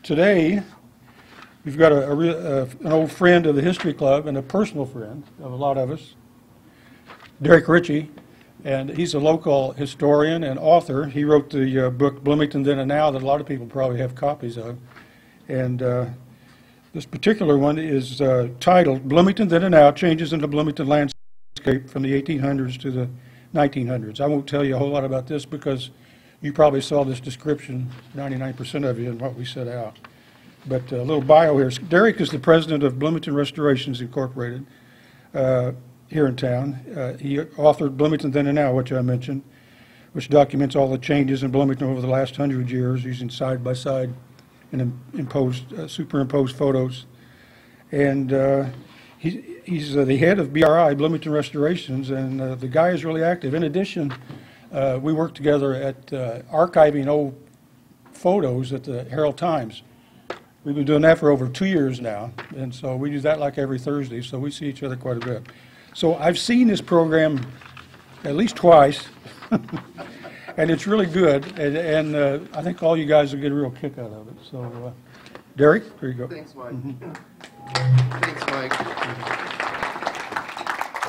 Today, we've got an old friend of the History Club and a personal friend of a lot of us, Richey, and he's a local historian and author. He wrote the book Bloomington Then and Now that a lot of people probably have copies of. And this particular one is titled Bloomington Then and Now, Changes in the Bloomington Landscape from the 1800s to the 1900s. I won't tell you a whole lot about this because you probably saw this description, 99% of you, in what we set out. But a little bio here. Derek is the president of Bloomington Restorations Incorporated here in town. He authored Bloomington Then and Now, which I mentioned, which documents all the changes in Bloomington over the last 100 years using side-by-side and superimposed photos. And he's the head of BRI, Bloomington Restorations, and the guy is really active. In addition, we work together at archiving old photos at the Herald-Times. We've been doing that for over 2 years now, and so we do that like every Thursday, so we see each other quite a bit. So I've seen this program at least twice, and it's really good, and I think all you guys will get a real kick out of it. So, Derek, here you go. Thanks, Mike. Thanks, Mike.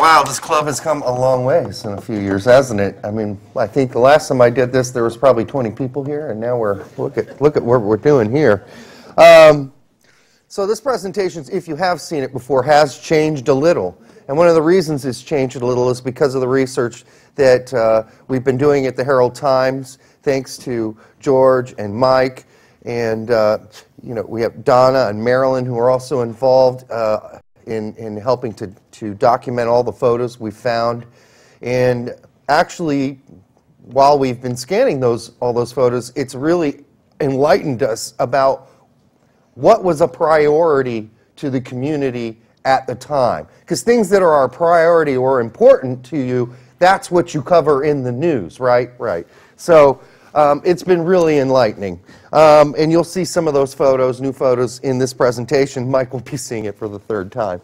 Wow, this club has come a long ways in a few years, hasn't it? I mean, I think the last time I did this, there was probably 20 people here, and now look at what we're doing here. So this presentation, if you have seen it before, has changed a little. And one of the reasons it's changed a little is because of the research that we've been doing at the Herald-Times, thanks to George and Mike, and we have Donna and Marilyn who are also involved in helping to document all the photos we found. And actually, while we've been scanning all those photos, it's really enlightened us about what was a priority to the community at the time. Because things that are a priority or important to you, that's what you cover in the news, right? Right. So it's been really enlightening. And you'll see some of those photos, new photos, in this presentation. Mike will be seeing it for the third time.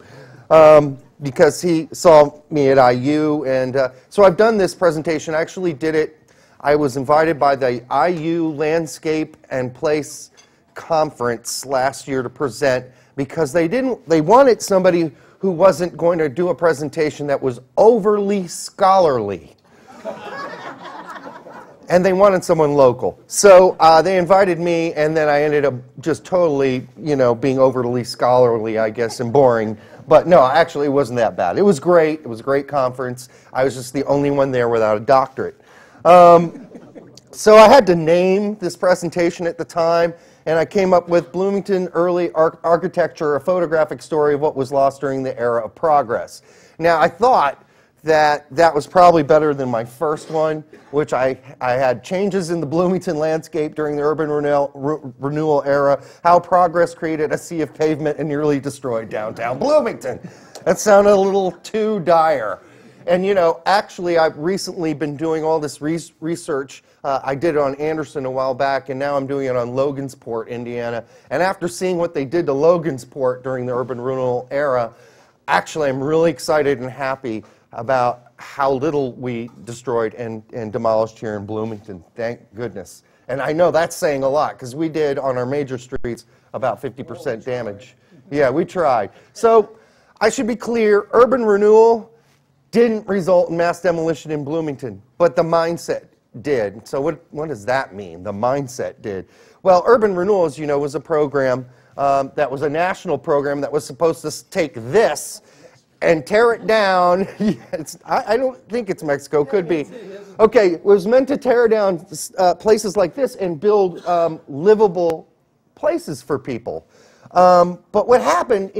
Because he saw me at IU. And so I've done this presentation. I actually did it. I was invited by the IU Landscape and Place Conference last year to present because they wanted somebody who wasn't going to do a presentation that was overly scholarly. And they wanted someone local. So they invited me, and then I ended up just totally, being overly scholarly, I guess, and boring. But no, actually, it wasn't that bad. It was great. It was a great conference. I was just the only one there without a doctorate. So I had to name this presentation at the time, and I came up with Bloomington Early Architecture, a photographic story of what was lost during the era of progress. Now, I thought that was probably better than my first one, which I had changes in the Bloomington landscape during the Urban Renewal Era, how progress created a sea of pavement and nearly destroyed downtown Bloomington. That sounded a little too dire. And actually I've recently been doing all this research. I did it on Anderson a while back, and now I'm doing it on Logansport, Indiana. And after seeing what they did to Logansport during the Urban Renewal Era, actually I'm really excited and happy about how little we destroyed and demolished here in Bloomington. Thank goodness. And I know that's saying a lot, because we did on our major streets about 50% damage. Yeah, we tried. So I should be clear, urban renewal didn't result in mass demolition in Bloomington, but the mindset did. So what does that mean, the mindset did? Well, Urban Renewal, as you know, was a program that was a national program that was supposed to take this and tear it down. I don't think it's Mexico, could be. Okay, it was meant to tear down places like this and build livable places for people. But what happened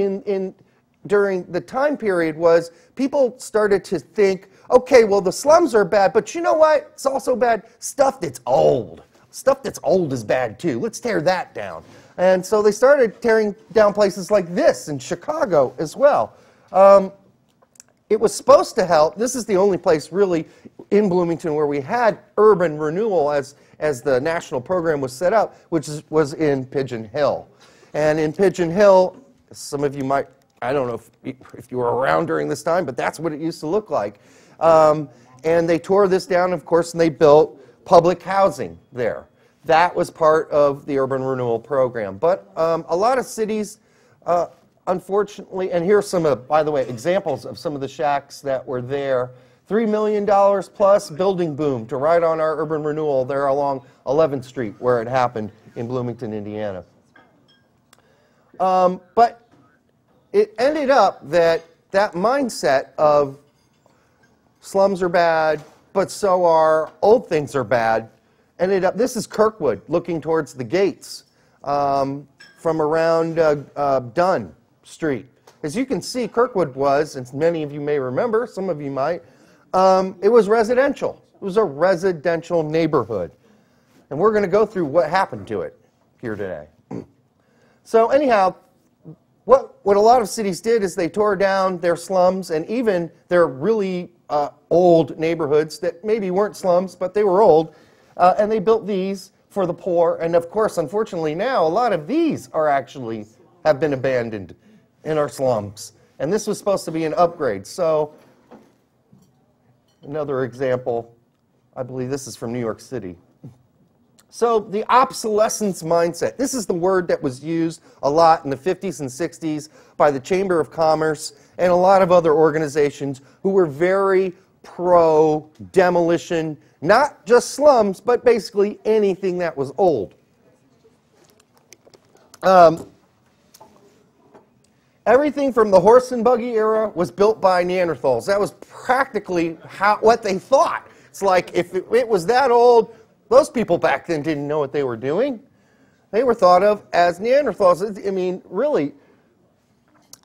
during the time period was people started to think, okay, well, the slums are bad, but you know what? It's also bad. Stuff that's old. Stuff that's old is bad, too. Let's tear that down. And so they started tearing down places like this in Chicago as well. It was supposed to help. This is the only place really in Bloomington where we had urban renewal as the national program was set up, which was in Pigeon Hill. And in Pigeon Hill, some of you might, I don't know if you were around during this time, but that's what it used to look like. And they tore this down, of course, and they built public housing there. that was part of the urban renewal program. But a lot of cities, unfortunately, and here's some of, by the way, examples of some of the shacks that were there. $3 million plus building boom to right on our urban renewal there along 11th Street where it happened in Bloomington, Indiana. But it ended up that mindset of slums are bad, but so are old things are bad, ended up, this is Kirkwood looking towards the gates from around Dunn Street. As you can see, Kirkwood was, and many of you may remember, some of you might, it was residential. It was a residential neighborhood. And we're going to go through what happened to it here today. So anyhow, what a lot of cities did is they tore down their slums and even their really old neighborhoods that maybe weren't slums, but they were old, and they built these for the poor. And of course, unfortunately now, a lot of these are actually have been abandoned in our slums. And this was supposed to be an upgrade. So another example, I believe this is from New York City. So the obsolescence mindset, this is the word that was used a lot in the 50s and 60s by the Chamber of Commerce and a lot of other organizations who were very pro-demolition, not just slums, but basically anything that was old. Everything from the horse and buggy era was built by Neanderthals. That was practically what they thought. It's like if it was that old, those people back then didn't know what they were doing. They were thought of as Neanderthals. I mean, really.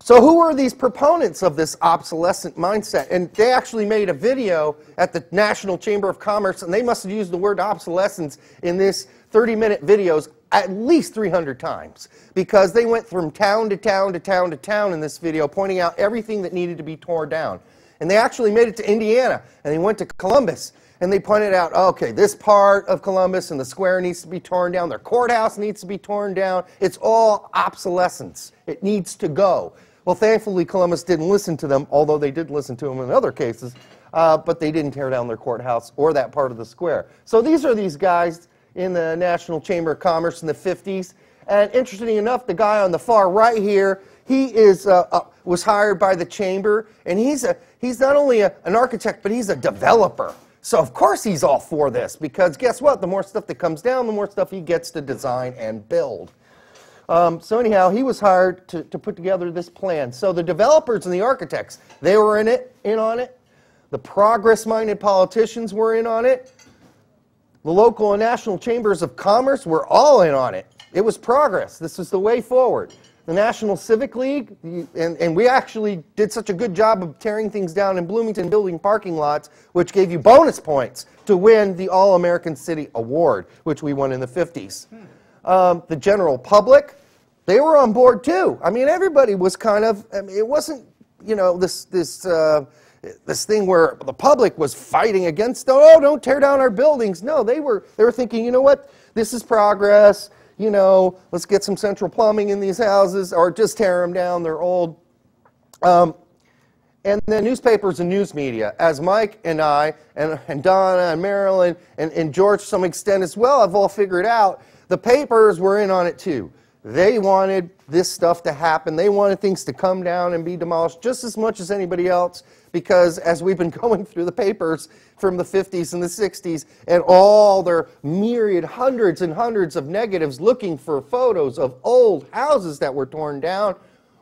So who were these proponents of this obsolescent mindset? And they actually made a video at the National Chamber of Commerce, and they must have used the word obsolescence in this 30-minute videos at least 300 times, because they went from town to town to town to town in this video, pointing out everything that needed to be torn down. And they actually made it to Indiana, and they went to Columbus, and they pointed out, okay, this part of Columbus and the square needs to be torn down, their courthouse needs to be torn down. It's all obsolescence. It needs to go. Well, thankfully, Columbus didn't listen to them, although they did listen to them in other cases, but they didn't tear down their courthouse or that part of the square. So these are these guys in the National Chamber of Commerce in the 50s. And interestingly enough, the guy on the far right here, he is was hired by the chamber, and he's not only an architect, but he's a developer. So of course he's all for this, because guess what? The more stuff that comes down, the more stuff he gets to design and build. So anyhow, he was hired to put together this plan. So the developers and the architects, they were in on it. The progress-minded politicians were in on it. The local and national chambers of commerce were all in on it. It was progress. This was the way forward. The National Civic League, and we actually did such a good job of tearing things down in Bloomington, building parking lots, which gave you bonus points to win the All-American City Award, which we won in the 50s. The general public, they were on board too. I mean, everybody was kind of, I mean, it wasn't, you know, this thing where the public was fighting against, oh, don't tear down our buildings. No, they were thinking, you know what, this is progress. You know, let's get some central plumbing in these houses, or just tear them down, they're old. And the newspapers and news media, as Mike and I, and Donna and Marilyn, and George to some extent as well, have all figured out, the papers were in on it too. They wanted this stuff to happen. They wanted things to come down and be demolished just as much as anybody else, because as we've been going through the papers from the 50s and the 60s and all their myriad hundreds and hundreds of negatives looking for photos of old houses that were torn down,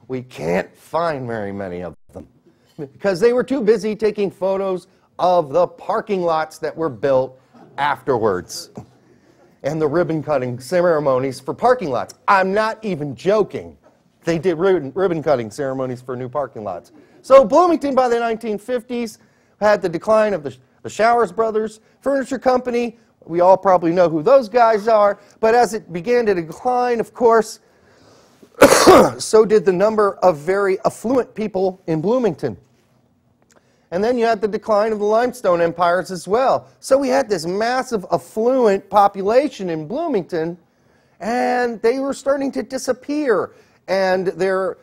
we can't find very many of them, because they were too busy taking photos of the parking lots that were built afterwards and the ribbon-cutting ceremonies for parking lots. I'm not even joking. They did ribbon-cutting ceremonies for new parking lots. So Bloomington, by the 1950s, had the decline of the Showers Brothers Furniture Company. We all probably know who those guys are. But as it began to decline, of course, so did the number of very affluent people in Bloomington. And then you had the decline of the limestone empires as well. So we had this massive affluent population in Bloomington, and they were starting to disappear. And their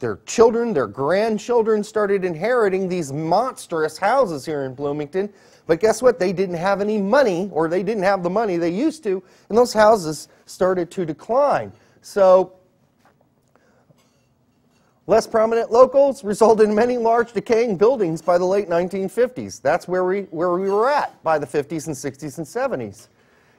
their children, their grandchildren started inheriting these monstrous houses here in Bloomington. But guess what? They didn't have any money, or they didn't have the money they used to, and those houses started to decline. So less prominent locals resulted in many large decaying buildings by the late 1950s. That's where we were at by the 50s and 60s and 70s.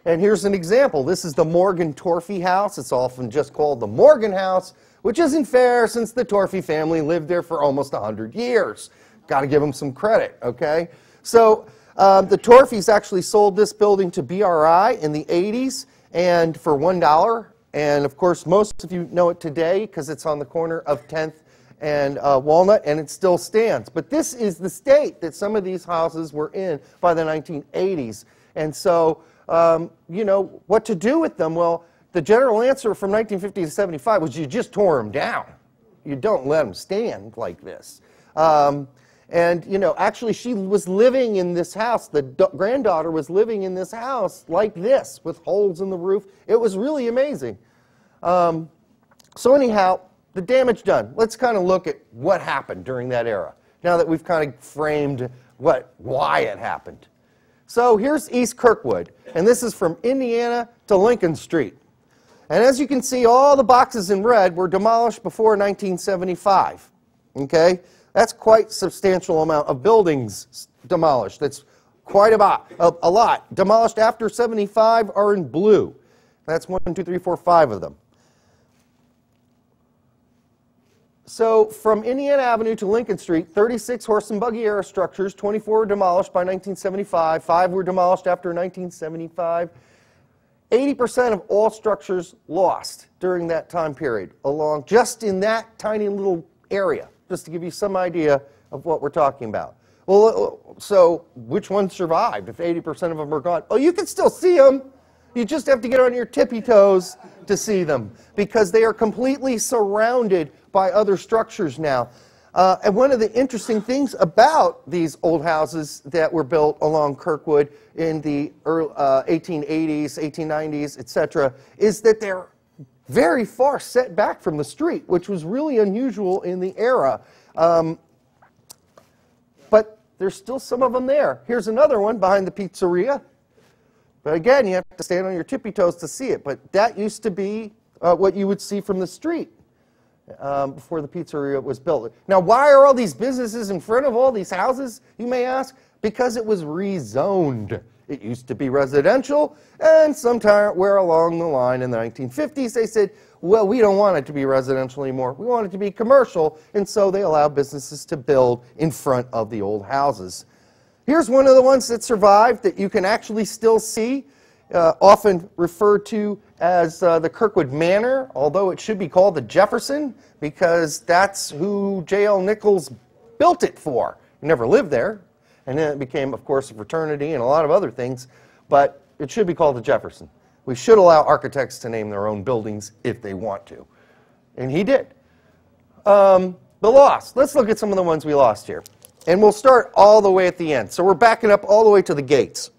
And here's an example. This is the Morgan Torfey house. It's often just called the Morgan House, which isn't fair since the Torfey family lived there for almost 100 years. Got to give them some credit, okay? So the Torfeys actually sold this building to BRI in the 80s and for $1. And of course, most of you know it today because it's on the corner of 10th and Walnut, and it still stands. But this is the state that some of these houses were in by the 1980s. And so, you know, what to do with them? Well, the general answer from 1950 to 75 was you just tore them down. You don't let them stand like this. And, you know, actually she was living in this house. The granddaughter was living in this house like this with holes in the roof. It was really amazing. So anyhow, the damage done. Let's kind of look at what happened during that era, now that we've kind of framed why it happened. So here's East Kirkwood, and this is from Indiana to Lincoln Street. And as you can see, all the boxes in red were demolished before 1975. Okay? That's quite a substantial amount of buildings demolished. That's quite a lot. Demolished after 75 are in blue. That's 1, 2, 3, 4, 5 of them. So from Indiana Avenue to Lincoln Street, 36 horse and buggy era structures, 24 were demolished by 1975, 5 were demolished after 1975. 80% of all structures lost during that time period, along just in that tiny little area, just to give you some idea of what we're talking about. Well, so which ones survived if 80% of them are gone? Oh, you can still see them. You just have to get on your tippy toes to see them because they are completely surrounded by other structures now. And one of the interesting things about these old houses that were built along Kirkwood in the early, 1880s, 1890s, etc., is that they're very far set back from the street, which was really unusual in the era. But there's still some of them there. Here's another one behind the pizzeria. But again, you have to stand on your tippy toes to see it. But that used to be what you would see from the street before the pizzeria was built. Now, why are all these businesses in front of all these houses, you may ask? Because it was rezoned. It used to be residential, and somewhere along the line in the 1950s, they said, well, we don't want it to be residential anymore. We want it to be commercial, and so they allowed businesses to build in front of the old houses. Here's one of the ones that survived that you can actually still see, often referred to as the Kirkwood Manor, although it should be called the Jefferson, because that's who J.L. Nichols built it for. He never lived there, and then it became, of course, a fraternity and a lot of other things, but it should be called the Jefferson. We should allow architects to name their own buildings if they want to, and he did. The loss. Let's look at some of the ones we lost here. And we'll start all the way at the end. So we're backing up all the way to the gates.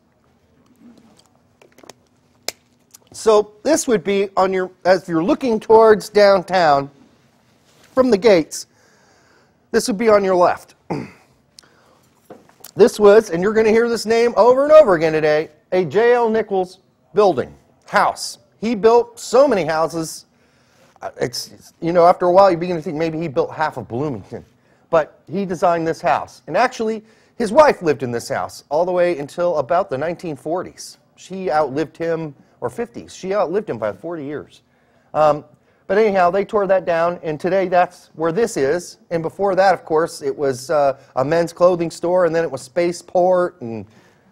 So this would be on your, as you're looking towards downtown from the gates, this would be on your left. This was, and you're going to hear this name over and over again today, a J.L. Nichols building, house. He built so many houses, it's, you know, after a while you begin to think maybe he built half of Bloomington. But he designed this house. And actually, his wife lived in this house all the way until about the 1940s. She outlived him, or 50s. She outlived him by 40 years. But anyhow, they tore that down, and today that's where this is. And before that, of course, it was a men's clothing store, and then it was Spaceport.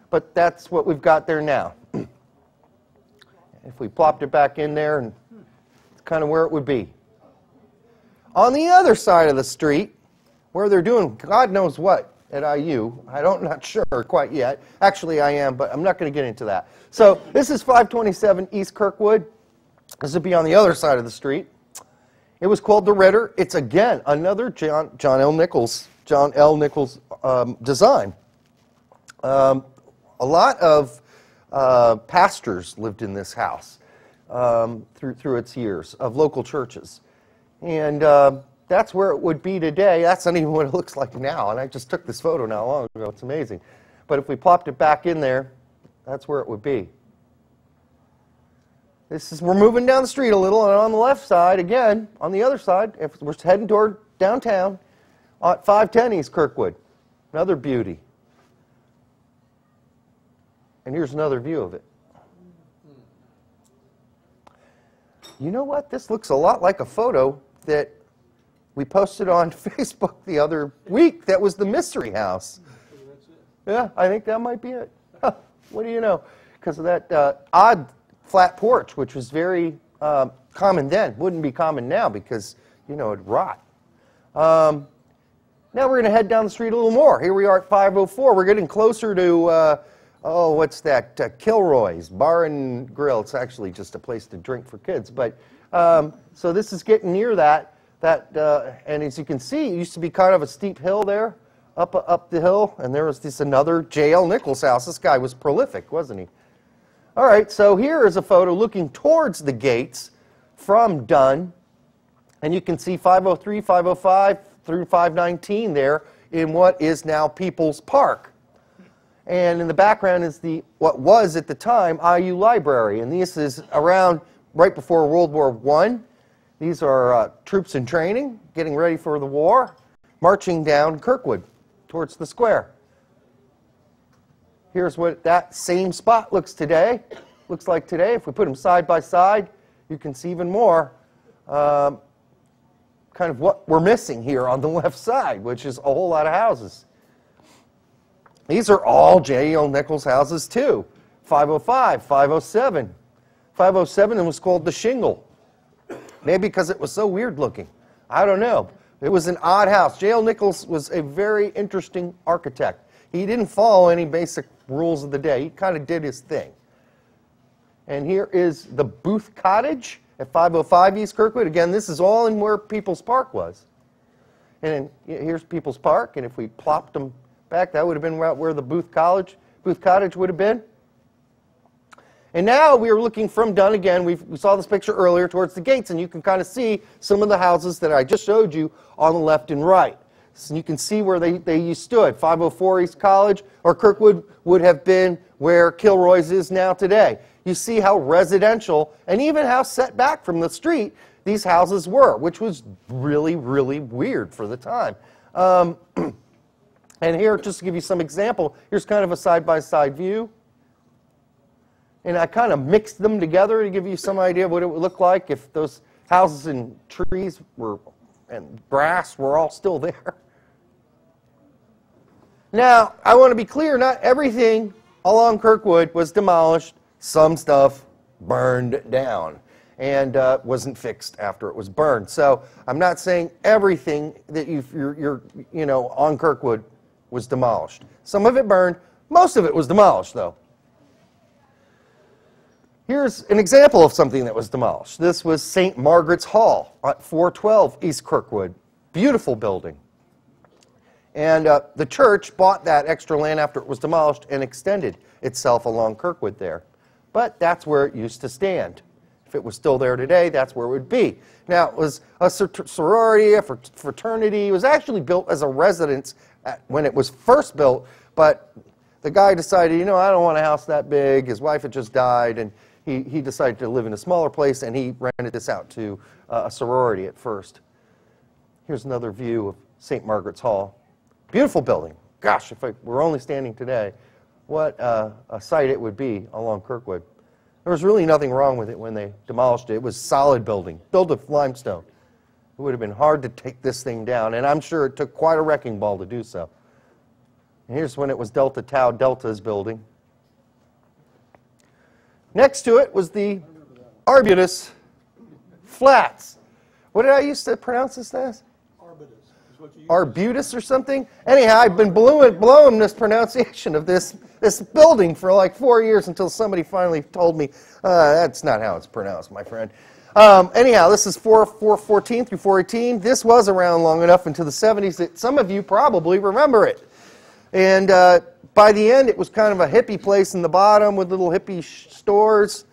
But that's what we've got there now. If we plopped it back in there, and it's kind of where it would be. On the other side of the street, where they're doing God knows what at IU. I'm not sure quite yet. Actually, I am, but I'm not going to get into that. So this is 527 East Kirkwood. This would be on the other side of the street. It was called the Ritter. It's, again, another John L. Nichols design. A lot of pastors lived in this house through its years, of local churches. And that's where it would be today. That's not even what it looks like now. And I just took this photo not long ago. It's amazing. But if we plopped it back in there, that's where it would be. We're moving down the street a little, and on the left side, again, on the other side, if we're heading toward downtown, at 510 East Kirkwood. Another beauty. And here's another view of it. You know what? This looks a lot like a photo that we posted on Facebook the other week. That was the Mystery House. Yeah, I think that might be it. What do you know? Because of that odd flat porch, which was very common then. Wouldn't be common now because, you know, it'd rot. Now we're going to head down the street a little more. Here we are at 504. We're getting closer to, what's that? Kilroy's Bar and Grill. It's actually just a place to drink for kids. But so this is getting near that. And as you can see, it used to be kind of a steep hill there, up the hill. And there was this another J.L. Nichols house. This guy was prolific, wasn't he? All right, so here is a photo looking towards the gates from Dunn. And you can see 503, 505 through 519 there in what is now People's Park. And in the background is what was at the time IU Library. And this is around right before World War I. These are troops in training, getting ready for the war, marching down Kirkwood towards the square. Here's what that same spot looks like today. If we put them side by side, you can see even more kind of what we're missing here on the left side, which is a whole lot of houses. These are all J.L. Nichols houses too. 505, 507. 507 was called the Shingle. Maybe because it was so weird looking. I don't know. It was an odd house. J.L. Nichols was a very interesting architect. He didn't follow any basic rules of the day. He kind of did his thing. And here is the Booth Cottage at 505 East Kirkwood. Again, this is all in where People's Park was. And here's People's Park, and if we plopped them back, that would have been where the Booth Cottage would have been. And now we are looking from Dunn again. We saw this picture earlier towards the gates, and you can kind of see some of the houses that I just showed you on the left and right. So you can see where they stood. 504 East College, or Kirkwood would have been where Kilroy's is now today. You see how residential and even how set back from the street these houses were, which was really, really weird for the time. And here, just to give you some example, here's kind of a side-by-side view. And I kind of mixed them together to give you some idea of what it would look like if those houses and trees and grass were all still there. Now, I want to be clear, not everything along Kirkwood was demolished. Some stuff burned down and wasn't fixed after it was burned. So I'm not saying everything that you're on Kirkwood was demolished. Some of it burned. Most of it was demolished, though. Here's an example of something that was demolished. This was St. Margaret's Hall at 412 East Kirkwood. Beautiful building. And the church bought that extra land after it was demolished and extended itself along Kirkwood there. But that's where it used to stand. If it was still there today, that's where it would be. Now, it was a sorority, a fraternity. It was actually built as a residence when it was first built, but the guy decided, I don't want a house that big. His wife had just died, and he decided to live in a smaller place, and he rented this out to a sorority at first. Here's another view of St. Margaret's Hall. Beautiful building. Gosh, if it were only standing today, what a sight it would be along Kirkwood. There was really nothing wrong with it when they demolished it. It was a solid building, built of limestone. It would have been hard to take this thing down, and I'm sure it took quite a wrecking ball to do so. And here's when it was Delta Tau Delta's building. Next to it was the Arbutus Flats. What did I used to pronounce this as? Arbutus or something? Anyhow, I've been blowing this pronunciation of this building for like 4 years until somebody finally told me, that's not how it's pronounced, my friend. Anyhow, this is 414 through 418. This was around long enough into the 70s that some of you probably remember it. And by the end, it was kind of a hippie place in the bottom with little hippie stores.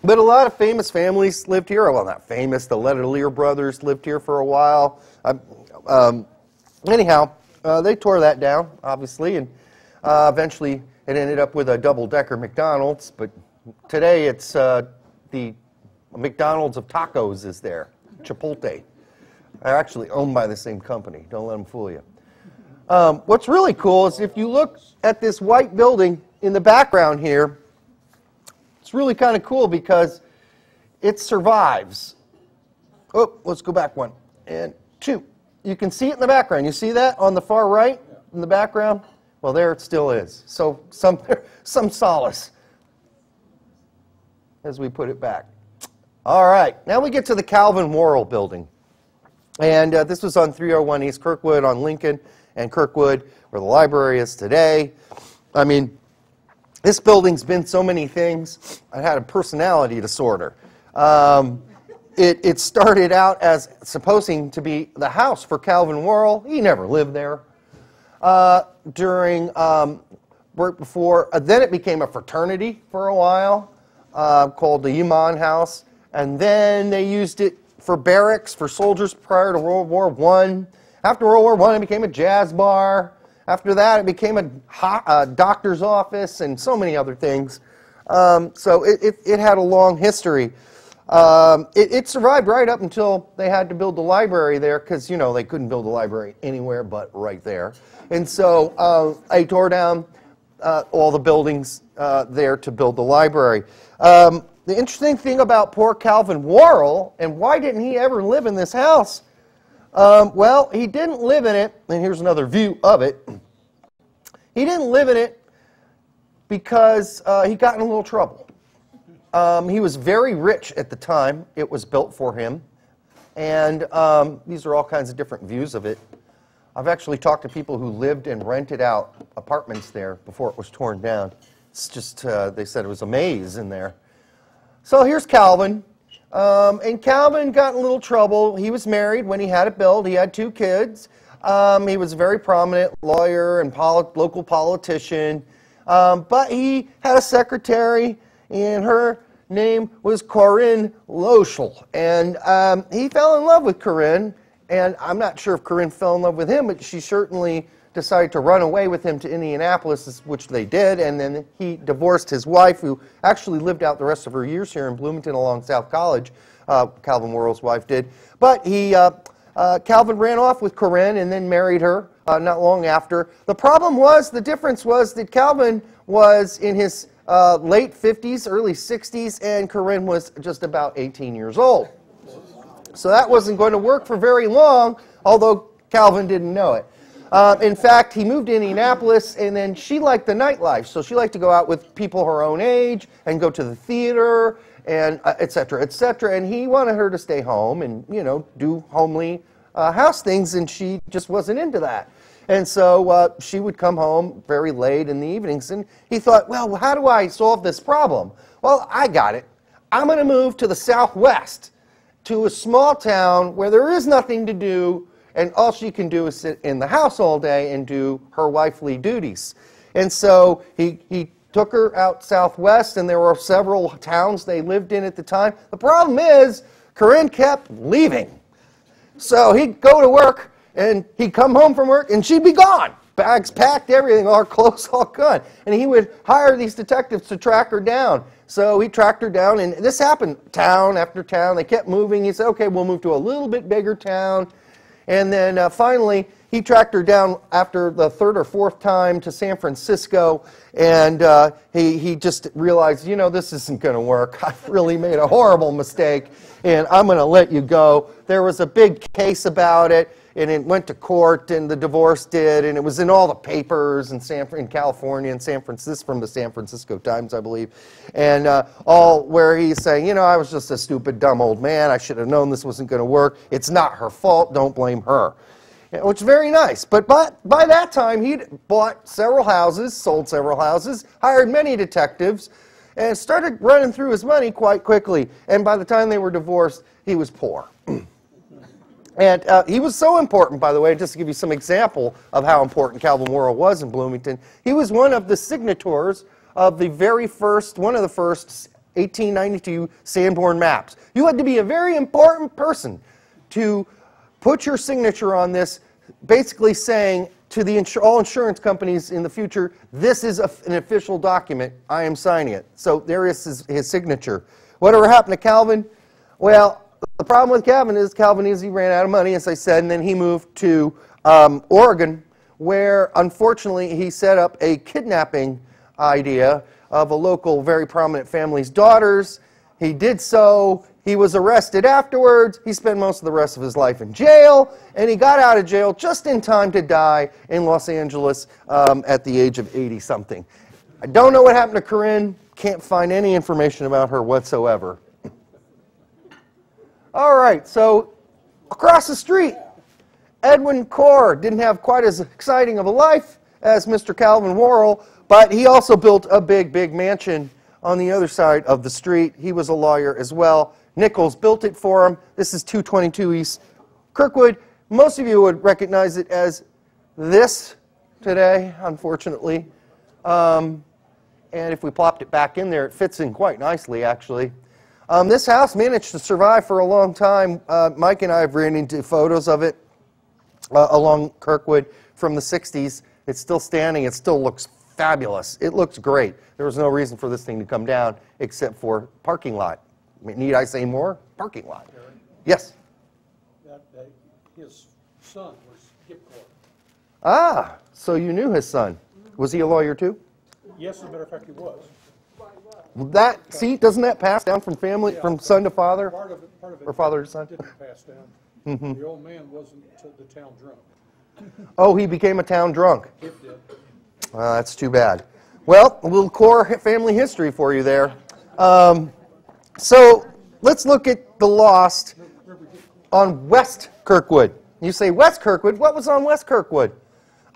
But a lot of famous families lived here. Well, not famous. The Letelier brothers lived here for a while. Anyhow, they tore that down, obviously, and eventually it ended up with a double-decker McDonald's. But today it's the McDonald's of tacos is there, Chipotle. They're actually owned by the same company. Don't let them fool you. What's really cool is if you look at this white building in the background here, it's really kind of cool because it survives. Oh, let's go back one and two. You can see it in the background. You see that on the far right in the background? Well, there it still is. So some solace as we put it back. All right, now we get to the Calvin Worrell building. And this was on 301 East Kirkwood on Lincoln and Kirkwood, where the library is today. I mean, this building's been so many things. I had a personality disorder. It started out as supposing to be the house for Calvin Worrell. He never lived there. Right before, then it became a fraternity for a while called the Yeoman House. And then they used it for barracks for soldiers prior to World War I. After World War I, it became a jazz bar. After that, it became a doctor's office and so many other things. So it had a long history. It survived right up until they had to build the library there because, you know, they couldn't build a library anywhere but right there. And so they tore down all the buildings there to build the library. The interesting thing about poor Calvin Worrell, and why didn't he ever live in this house? Well, he didn't live in it, and here's another view of it. He didn't live in it because he got in a little trouble. He was very rich at the time it was built for him, and these are all kinds of different views of it. I've actually talked to people who lived and rented out apartments there before it was torn down. It's just, they said it was a maze in there. So here's Calvin. And Calvin got in a little trouble. He was married when he had it built. He had 2 kids. He was a very prominent lawyer and local politician. But he had a secretary, and her name was Corinne Loschel. And he fell in love with Corinne. And I'm not sure if Corinne fell in love with him, but she certainly decided to run away with him to Indianapolis, which they did, and then he divorced his wife, who actually lived out the rest of her years here in Bloomington along South College. Calvin Worrell's wife did. But Calvin ran off with Corinne and then married her not long after. The problem was, the difference was that Calvin was in his late 50s, early 60s, and Corinne was just about 18 years old. So that wasn't going to work for very long, although Calvin didn't know it. In fact, he moved to Indianapolis, and then she liked the nightlife. So she liked to go out with people her own age and go to the theater, and et cetera, et cetera. And he wanted her to stay home and, you know, do homely house things, and she just wasn't into that. And so she would come home very late in the evenings, and he thought, well, how do I solve this problem? Well, I got it. I'm going to move to the Southwest, to a small town where there is nothing to do, and all she can do is sit in the house all day and do her wifely duties. And so he took her out southwest, and there were several towns they lived in at the time. The problem is, Corinne kept leaving. So he'd go to work, and he'd come home from work, and she'd be gone. Bags packed, everything, all her clothes all gone. And he would hire these detectives to track her down. So he tracked her down, and this happened town after town. They kept moving. He said, okay, we'll move to a little bit bigger town. And then finally, he tracked her down after the 3rd or 4th time to San Francisco, and he just realized, you know, this isn't going to work. I've really made a horrible mistake, and I'm going to let you go. There was a big case about it, and it went to court, and the divorce did, and it was in all the papers in California and San Francisco, from the San Francisco Times, I believe, and all where he's saying, you know, I was just a stupid, dumb old man. I should have known this wasn't going to work. It's not her fault. Don't blame her. Which is very nice. But by that time, he'd bought several houses, sold several houses, hired many detectives, and started running through his money quite quickly. And by the time they were divorced, he was poor. And he was so important, by the way, just to give you some example of how important Calvin Worrell was in Bloomington. He was one of the signatories of the very first, one of the first 1892 Sanborn maps. You had to be a very important person to put your signature on this, basically saying to the all insurance companies in the future, this is an official document, I am signing it. So there is his signature. Whatever happened to Calvin? Well, the problem with Calvin is he ran out of money, as I said, and then he moved to Oregon, where unfortunately he set up a kidnapping idea of a local very prominent family's daughters. He did so. He was arrested afterwards. He spent most of the rest of his life in jail, and he got out of jail just in time to die in Los Angeles at the age of 80-something. I don't know what happened to Corinne. Can't find any information about her whatsoever. All right, so across the street, Edwin Corr didn't have quite as exciting of a life as Mr. Calvin Worrell, but he also built a big, big mansion on the other side of the street. He was a lawyer as well. Nichols built it for him. This is 222 East Kirkwood. Most of you would recognize it as this today, unfortunately. And if we plopped it back in there, it fits in quite nicely, actually. This house managed to survive for a long time. Mike and I have ran into photos of it along Kirkwood from the 60s. It's still standing. It still looks fabulous. It looks great. There was no reason for this thing to come down except for parking lot. Need I say more? Parking lot. Yes? His son was Skip Corr. Ah, so you knew his son. Was he a lawyer too? Yes, as a matter of fact, he was. That, see, doesn't that pass down from family, from son to father? Part of it or father to son? didn't pass down. The old man wasn't the town drunk. Oh, he became a town drunk. It did. That's too bad. Well, a little core family history for you there. So let's look at the lost on West Kirkwood. You say West Kirkwood, what was on West Kirkwood?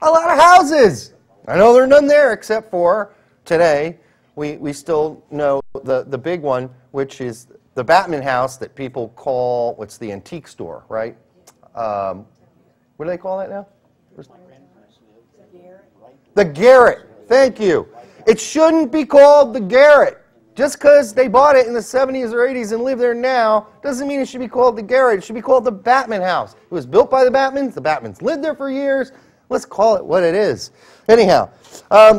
A lot of houses. I know there are none there except for today. We still know the big one, which is the Batman house that people call, what's the antique store, right? What do they call that now? The Garret. Thank you. It shouldn't be called the Garret. Just because they bought it in the 70s or 80s and live there now doesn't mean it should be called the Garret. It should be called the Batman house. It was built by the Batmans. The Batmans lived there for years. Let's call it what it is. Anyhow,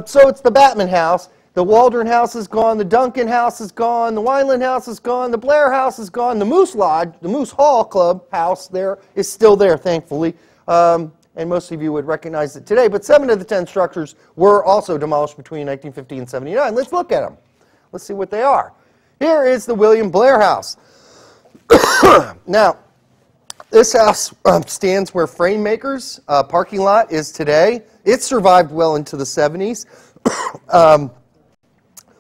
so it's the Batman house. The Waldron house is gone. The Duncan house is gone. The Wineland house is gone. The Blair house is gone. The Moose Lodge, the Moose Hall Club house there is still there, thankfully. And most of you would recognize it today. But 7 of the 10 structures were also demolished between 1950 and 79. Let's look at them. Let's see what they are. Here is the William Blair house. Now, this house stands where Frame Makers parking lot is today. It survived well into the 70s.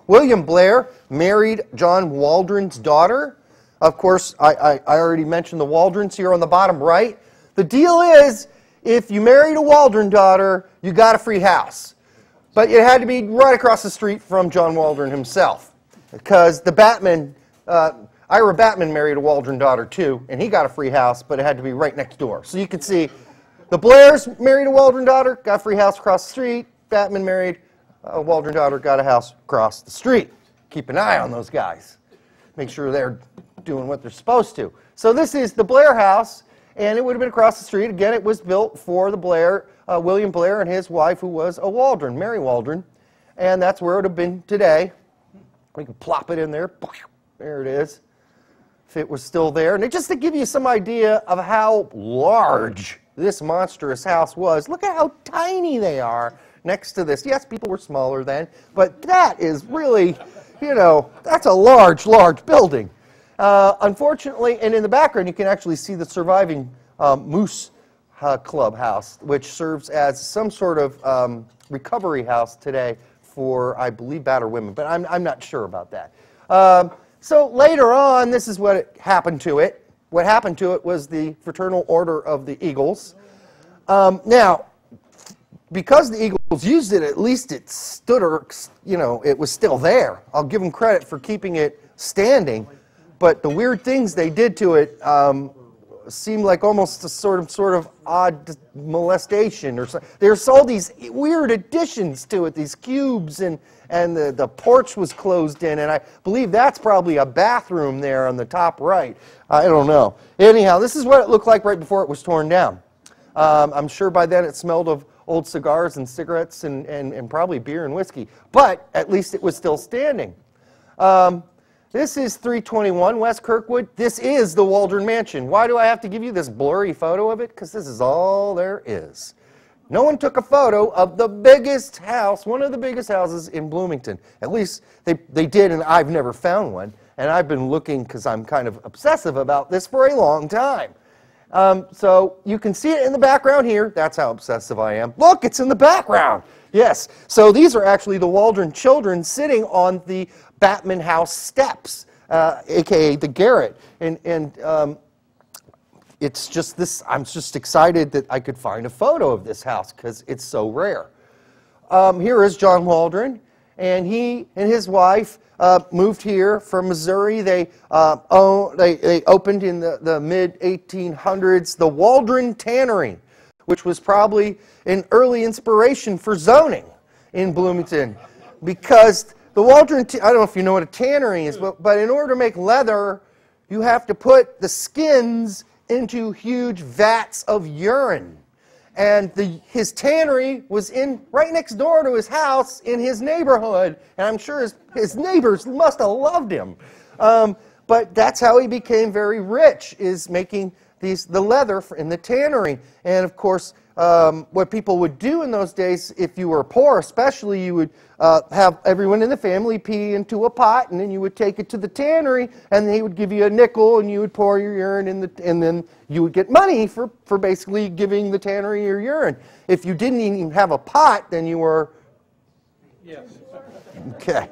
William Blair married John Waldron's daughter. Of course, I already mentioned the Waldrons here on the bottom right. The deal is, if you married a Waldron daughter, you got a free house. But it had to be right across the street from John Waldron himself. Because the Batman, Ira Batman married a Waldron daughter too, and he got a free house, but it had to be right next door. So you can see, the Blairs married a Waldron daughter, got a free house across the street. Batman married a Waldron daughter, got a house across the street. Keep an eye on those guys. Make sure they're doing what they're supposed to. So this is the Blair house, and it would have been across the street. Again, it was built for the Blair, William Blair and his wife, who was a Waldron, Mary Waldron. And that's where it would have been today. We can plop it in there. There it is. If it was still there. And just to give you some idea of how large this monstrous house was, look at how tiny they are next to this. Yes, people were smaller then, but that is really, you know, that's a large, large building. Unfortunately, and in the background, you can actually see the surviving Moose Clubhouse, which serves as some sort of recovery house today for, I believe, battered women, but I'm not sure about that. So later on, this is what happened to it. What happened to it was the Fraternal Order of the Eagles. Now, because the Eagles used it, at least it stood, or, you know, it was still there. I'll give them credit for keeping it standing. But the weird things they did to it seemed like almost a sort of odd molestation or something. There's all these weird additions to it, these cubes, and the porch was closed in, and I believe that's probably a bathroom there on the top right. I don't know. Anyhow, this is what it looked like right before it was torn down. I'm sure by then it smelled of old cigars and cigarettes and probably beer and whiskey, but at least it was still standing. This is 321 West Kirkwood. This is the Waldron Mansion. Why do I have to give you this blurry photo of it? Because this is all there is. No one took a photo of the biggest house, one of the biggest houses in Bloomington. At least they did, and I've never found one. And I've been looking because I'm kind of obsessive about this for a long time. So you can see it in the background here. That's how obsessive I am. Look, it's in the background. Yes. So these are actually the Waldron children sitting on the Batman House steps, a.k.a. the garret. And it's just this, I'm just excited that I could find a photo of this house because it's so rare. Here is John Waldron, and he and his wife moved here from Missouri. They opened in the mid-1800s the Waldron Tannery, which was probably an early inspiration for zoning in Bloomington, because the Waldron, I don't know if you know what a tannery is, but in order to make leather, you have to put the skins into huge vats of urine. And his tannery was right next door to his house in his neighborhood, and I'm sure his neighbors must have loved him. But that's how he became very rich, is making the leather in the tannery. And of course, what people would do in those days, if you were poor especially, you would have everyone in the family pee into a pot, and then you would take it to the tannery, and he would give you a nickel, and you would pour your urine in and then you would get money for basically giving the tannery your urine. If you didn't even have a pot, then you were... Yes. Okay.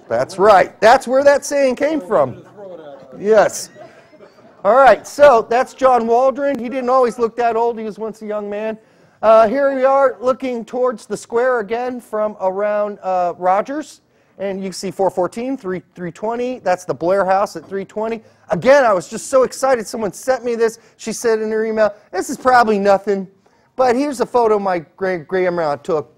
That's right. That's where that saying came from. Yes. All right, so that's John Waldron. He didn't always look that old. He was once a young man. Here we are looking towards the square again from around Rogers. And you see 414, 320. That's the Blair House at 320. Again, I was just so excited. Someone sent me this. She said in her email, this is probably nothing, but here's a photo my grandma took,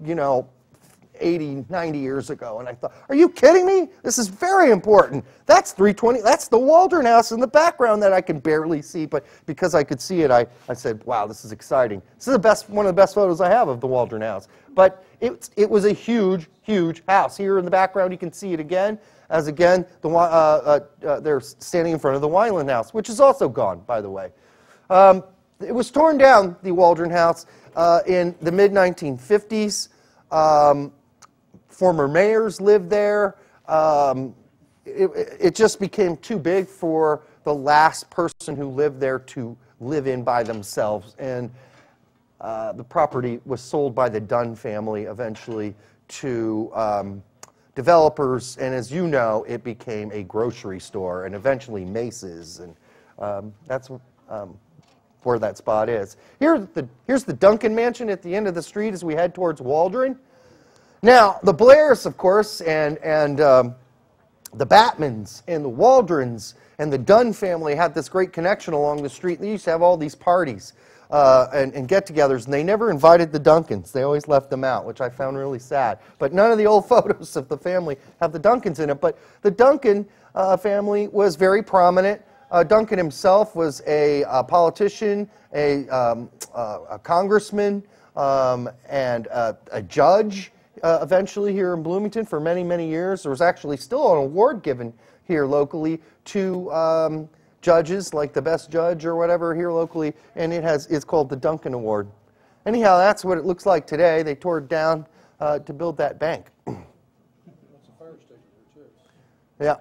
80, 90 years ago. And I thought, are you kidding me? This is very important. That's 320. That's the Waldron House in the background that I can barely see. But because I could see it, I said, wow, this is exciting. This is one of the best photos I have of the Waldron House. But it was a huge, huge house. Here in the background, you can see it again. As again, they're standing in front of the Wineland House, which is also gone, by the way. It was torn down, the Waldron House, in the mid-1950s. Former mayors lived there. It just became too big for the last person who lived there to live in by themselves. And the property was sold by the Dunn family eventually to developers. And as you know, it became a grocery store and eventually Mace's. And that's where that spot is. Here's the Duncan Mansion at the end of the street as we head towards Waldron. Now, the Blairs, of course, and the Batmans and the Waldrons and the Dunn family had this great connection along the street. They used to have all these parties and get-togethers, and they never invited the Duncans. They always left them out, which I found really sad. But none of the old photos of the family have the Duncans in it. But the Duncan family was very prominent. Duncan himself was a politician, a congressman, and a judge. Eventually here in Bloomington for many, many years. There was actually still an award given here locally to judges, like the best judge or whatever here locally, and it's called the Duncan Award. Anyhow, that's what it looks like today. They tore it down to build that bank. That's a fire station there, too. Yeah.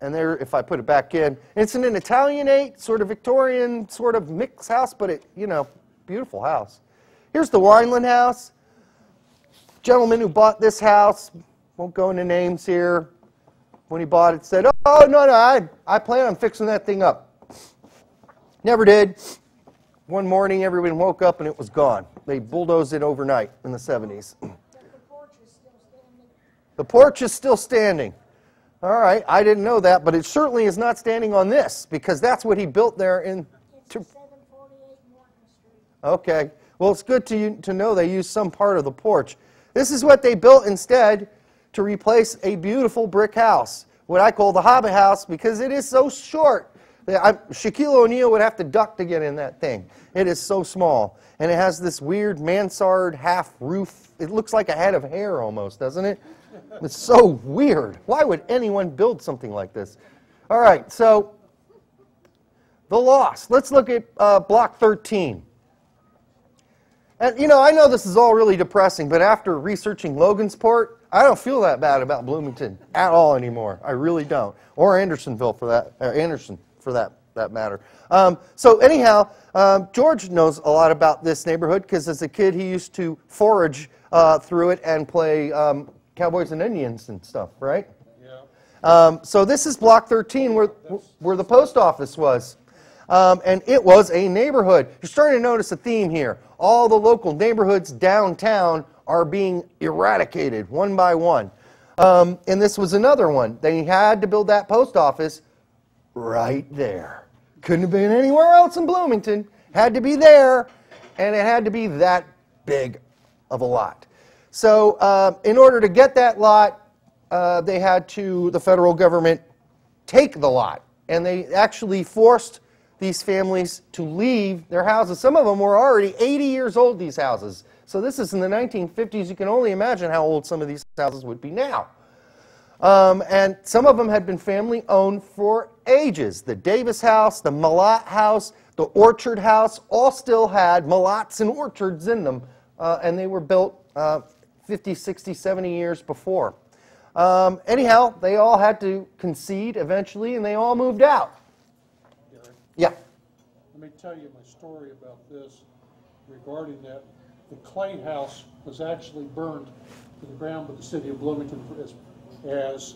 And there, if I put it back in, it's an Italianate, sort of Victorian, sort of mixed house, but beautiful house. Here's the Wineland House. Gentleman who bought this house, won't go into names here, when he bought it said, oh, no, I plan on fixing that thing up. Never did. One morning, everyone woke up and it was gone. They bulldozed it overnight in the 70s. The porch is still standing. The porch is still standing. All right, I didn't know that, but it certainly is not standing on this, because that's what he built there in... It's 748 Morton Street. Okay. Well, it's good to know they used some part of the porch. This is what they built instead to replace a beautiful brick house, what I call the Hobbit house, because it is so short. Shaquille O'Neal would have to duck to get in that thing. It is so small. And it has this weird mansard half roof. It looks like a head of hair almost, doesn't it? It's so weird. Why would anyone build something like this? All right, so the loss. Let's look at Block 13. And, you know, I know this is all really depressing, but after researching Logansport, I don't feel that bad about Bloomington at all anymore. I really don't. Or Andersonville for that, or Anderson for that matter. So anyhow, George knows a lot about this neighborhood because as a kid he used to forage through it and play Cowboys and Indians and stuff, right? Yeah. So this is Block 13 where the post office was. And it was a neighborhood. You're starting to notice a theme here. All the local neighborhoods downtown are being eradicated one by one. And this was another one. They had to build that post office right there. Couldn't have been anywhere else in Bloomington. Had to be there, and it had to be that big of a lot. So in order to get that lot, the federal government take the lot. And they actually forced these families to leave their houses. Some of them were already 80 years old, these houses. So this is in the 1950s. You can only imagine how old some of these houses would be now. And some of them had been family-owned for ages. The Davis House, the Malott House, the Orchard House, all still had Malotts and orchards in them. And they were built 50, 60, 70 years before. Anyhow, they all had to concede eventually, and they all moved out. Yeah. Let me tell you my story about this regarding that. The Clay House was actually burned to the ground by the city of Bloomington as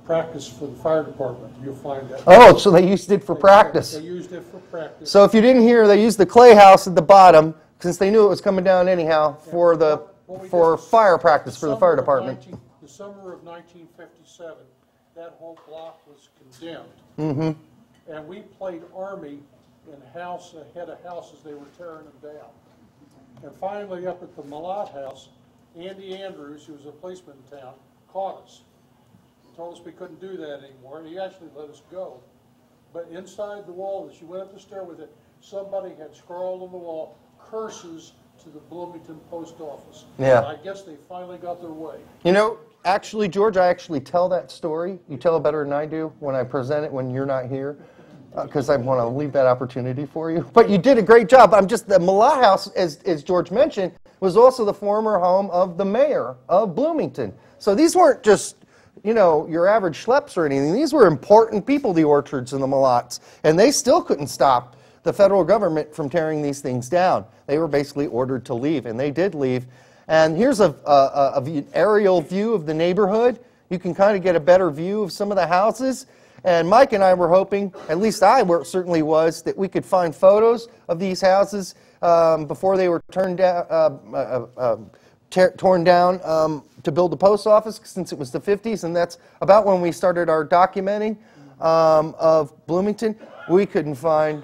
practice for the fire department. You'll find that. Oh, so they used it for practice. They used it for practice. So if you didn't hear, they used the Clay House at the bottom since they knew it was coming down anyhow for fire practice for the fire department. The summer of 1957, that whole block was condemned. Mm-hmm. And we played Army in house ahead of houses. They were tearing them down. And finally, up at the Malott House, Andy Andrews, who was a policeman in town, caught us. He told us we couldn't do that anymore, and he actually let us go. But inside the wall, as you went up the stair with it, somebody had scrawled on the wall, curses to the Bloomington post office. Yeah. And I guess they finally got their way. You know, actually, George, I actually tell that story. You tell it better than I do when I present it when you're not here, because I want to leave that opportunity for you. But you did a great job. The Malott House, as George mentioned, was also the former home of the mayor of Bloomington. So these weren't just, you know, your average schleps or anything. These were important people, the Orchards and the Malotts. And they still couldn't stop the federal government from tearing these things down. They were basically ordered to leave, and they did leave. And here's an aerial view of the neighborhood. You can kind of get a better view of some of the houses. And Mike and I were hoping, at least I certainly was, that we could find photos of these houses before they were torn down to build the post office, since it was the 50s, and that's about when we started our documenting of Bloomington. We couldn't find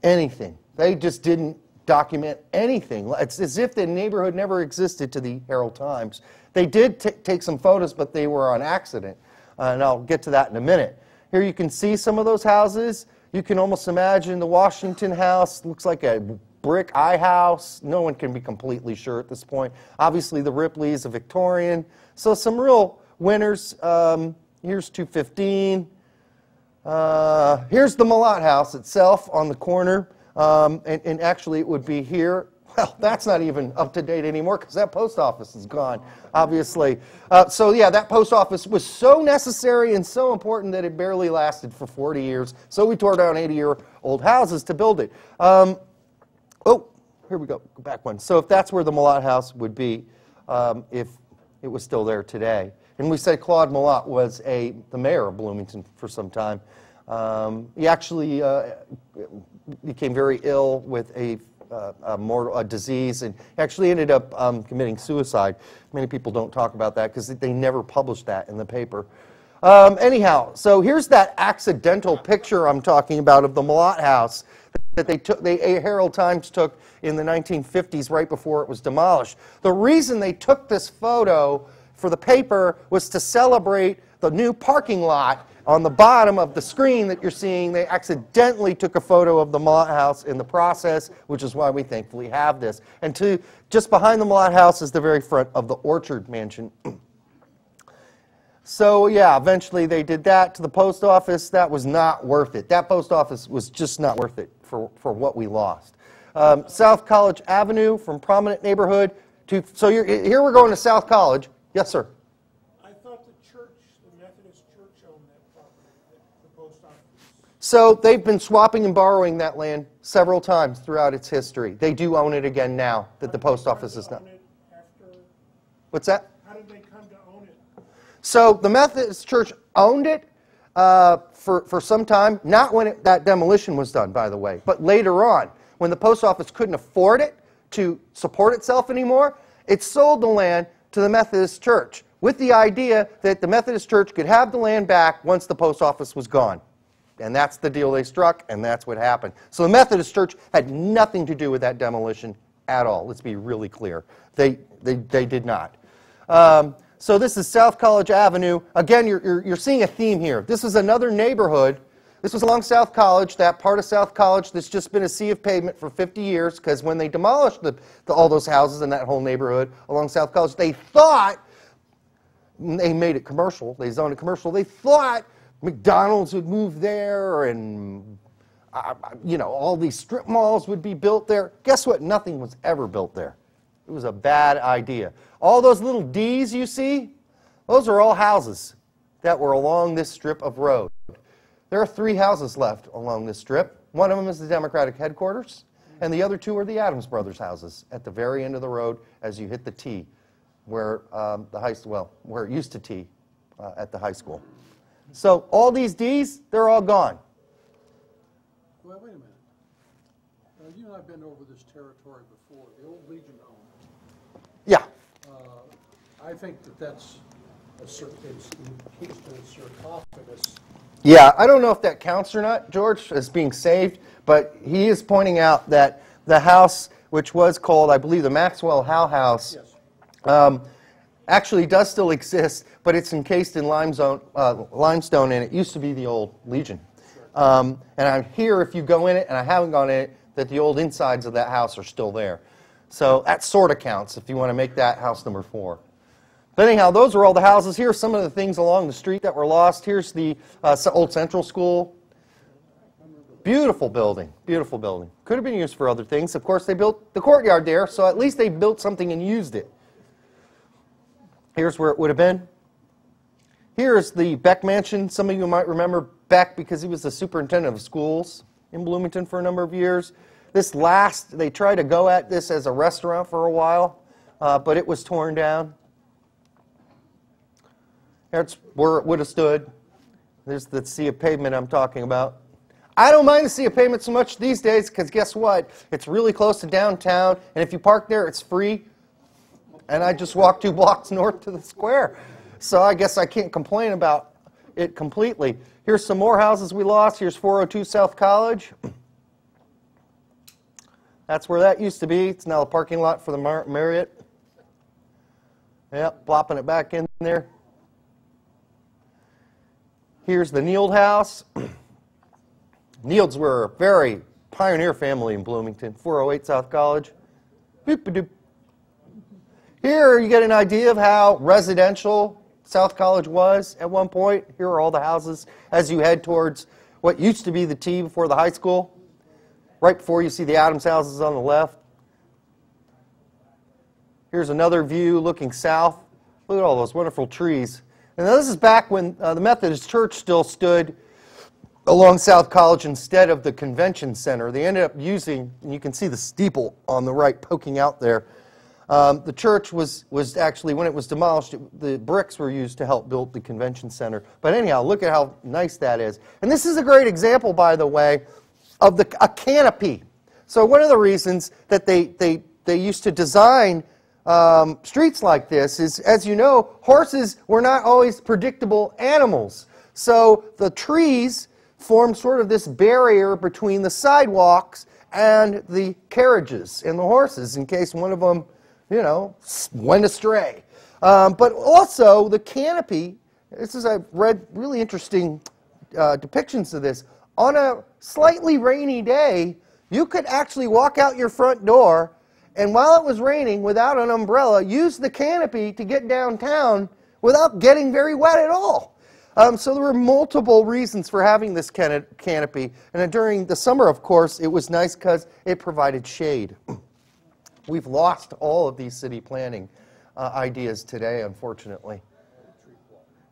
anything. They just didn't document anything. It's as if the neighborhood never existed to the Herald Times. They did take some photos, but they were on accident, and I'll get to that in a minute. Here you can see some of those houses. You can almost imagine the Washington House. Looks like a brick house. No one can be completely sure at this point. Obviously, the Ripley's a Victorian. So some real winners. Here's 215. Here's the Malott House itself on the corner. And actually, it would be here. Well, that's not even up to date anymore because that post office is gone, obviously. So yeah, that post office was so necessary and so important that it barely lasted for 40 years. So we tore down 80-year-old houses to build it. Oh, here we go, back one. So if that's where the Malott House would be, if it was still there today. And we said Claude Malott was the mayor of Bloomington for some time. He actually became very ill with a disease, and actually ended up committing suicide. Many people don't talk about that because they never published that in the paper. Anyhow, so here's that accidental picture I'm talking about of the Malott House that the Herald Times took in the 1950s right before it was demolished. The reason they took this photo for the paper was to celebrate the new parking lot. On the bottom of the screen that you're seeing, they accidentally took a photo of the Malott House in the process, which is why we thankfully have this. And just behind the Malott House is the very front of the Orchard Mansion. So yeah, eventually they did that to the post office. That was not worth it. That post office was just not worth it for what we lost. South College Avenue from Prominent Neighborhood to, so here we're going to South College. Yes, sir. I thought the church, the Methodist church owned that property, the post office. So they've been swapping and borrowing that land several times throughout its history. They do own it again now that the post office is not. What's that? How did they come to own it? So the Methodist Church owned it for some time, not when that demolition was done, by the way, but later on, when the post office couldn't afford it to support itself anymore, it sold the land to the Methodist Church with the idea that the Methodist Church could have the land back once the post office was gone. And that's the deal they struck, and that's what happened. So the Methodist Church had nothing to do with that demolition at all. Let's be really clear. They did not. So this is South College Avenue. Again, you're seeing a theme here. This is another neighborhood. This was along South College, that part of South College that's just been a sea of pavement for 50 years, because when they demolished all those houses in that whole neighborhood along South College, they thought, they made it commercial, they zoned it commercial, they thought McDonald's would move there and all these strip malls would be built there. Guess what? Nothing was ever built there. It was a bad idea. All those little D's you see, those are all houses that were along this strip of road. There are 3 houses left along this strip. One of them is the Democratic headquarters, and the other 2 are the Adams Brothers houses at the very end of the road as you hit the T, where where it used to T at the high school. So all these D's, they're all gone. Well, wait a minute. You and I have been over this territory before. The old Legion home. Yeah. I think that's it's encased in a sarcophagus. Yeah, I don't know if that counts or not, George, as being saved, but he is pointing out that the house, which was called, I believe, the Maxwell Howe House, Yes. Actually does still exist, but it's encased in limestone, and it used to be the old Legion. And I'm here, if you go in it, and I haven't gone in it, that the old insides of that house are still there. So that sort of counts if you want to make that house number 4. But anyhow, those are all the houses. Here's some of the things along the street that were lost. Here's the old Central School. Beautiful building, beautiful building. Could have been used for other things. Of course, they built the courtyard there, so at least they built something and used it. Here's where it would have been. Here's the Beck Mansion. Some of you might remember Beck because he was the superintendent of schools in Bloomington for a number of years. They tried to go at this as a restaurant for a while, but it was torn down. That's where it would have stood. There's the sea of pavement I'm talking about. I don't mind the sea of pavement so much these days because guess what? It's really close to downtown, and if you park there, it's free. And I just walk 2 blocks north to the square. So I guess I can't complain about it completely. Here's some more houses we lost. Here's 402 South College. That's where that used to be. It's now a parking lot for the Marriott. Yep, plopping it back in there. Here's the Neild House. Neilds were a very pioneer family in Bloomington. 408 South College. Boop-a-doop. Here you get an idea of how residential South College was at one point. Here are all the houses as you head towards what used to be the T before the high school. Right before you see the Adams houses on the left. Here's another view looking south. Look at all those wonderful trees. And now this is back when the Methodist Church still stood along South College instead of the convention center. They ended up using, and you can see the steeple on the right poking out there. The church was actually, when it was demolished, the bricks were used to help build the convention center. But anyhow, look at how nice that is. And this is a great example, by the way, of a canopy. So one of the reasons that they used to design streets like this is, as you know, horses were not always predictable animals. So the trees formed sort of this barrier between the sidewalks and the carriages and the horses in case one of them, you know, went astray. But also the canopy, I've read really interesting depictions of this. On a slightly rainy day, you could actually walk out your front door and while it was raining, without an umbrella, use the canopy to get downtown without getting very wet at all. So there were multiple reasons for having this canopy. And during the summer, of course, it was nice because it provided shade. We've lost all of these city planning ideas today, unfortunately.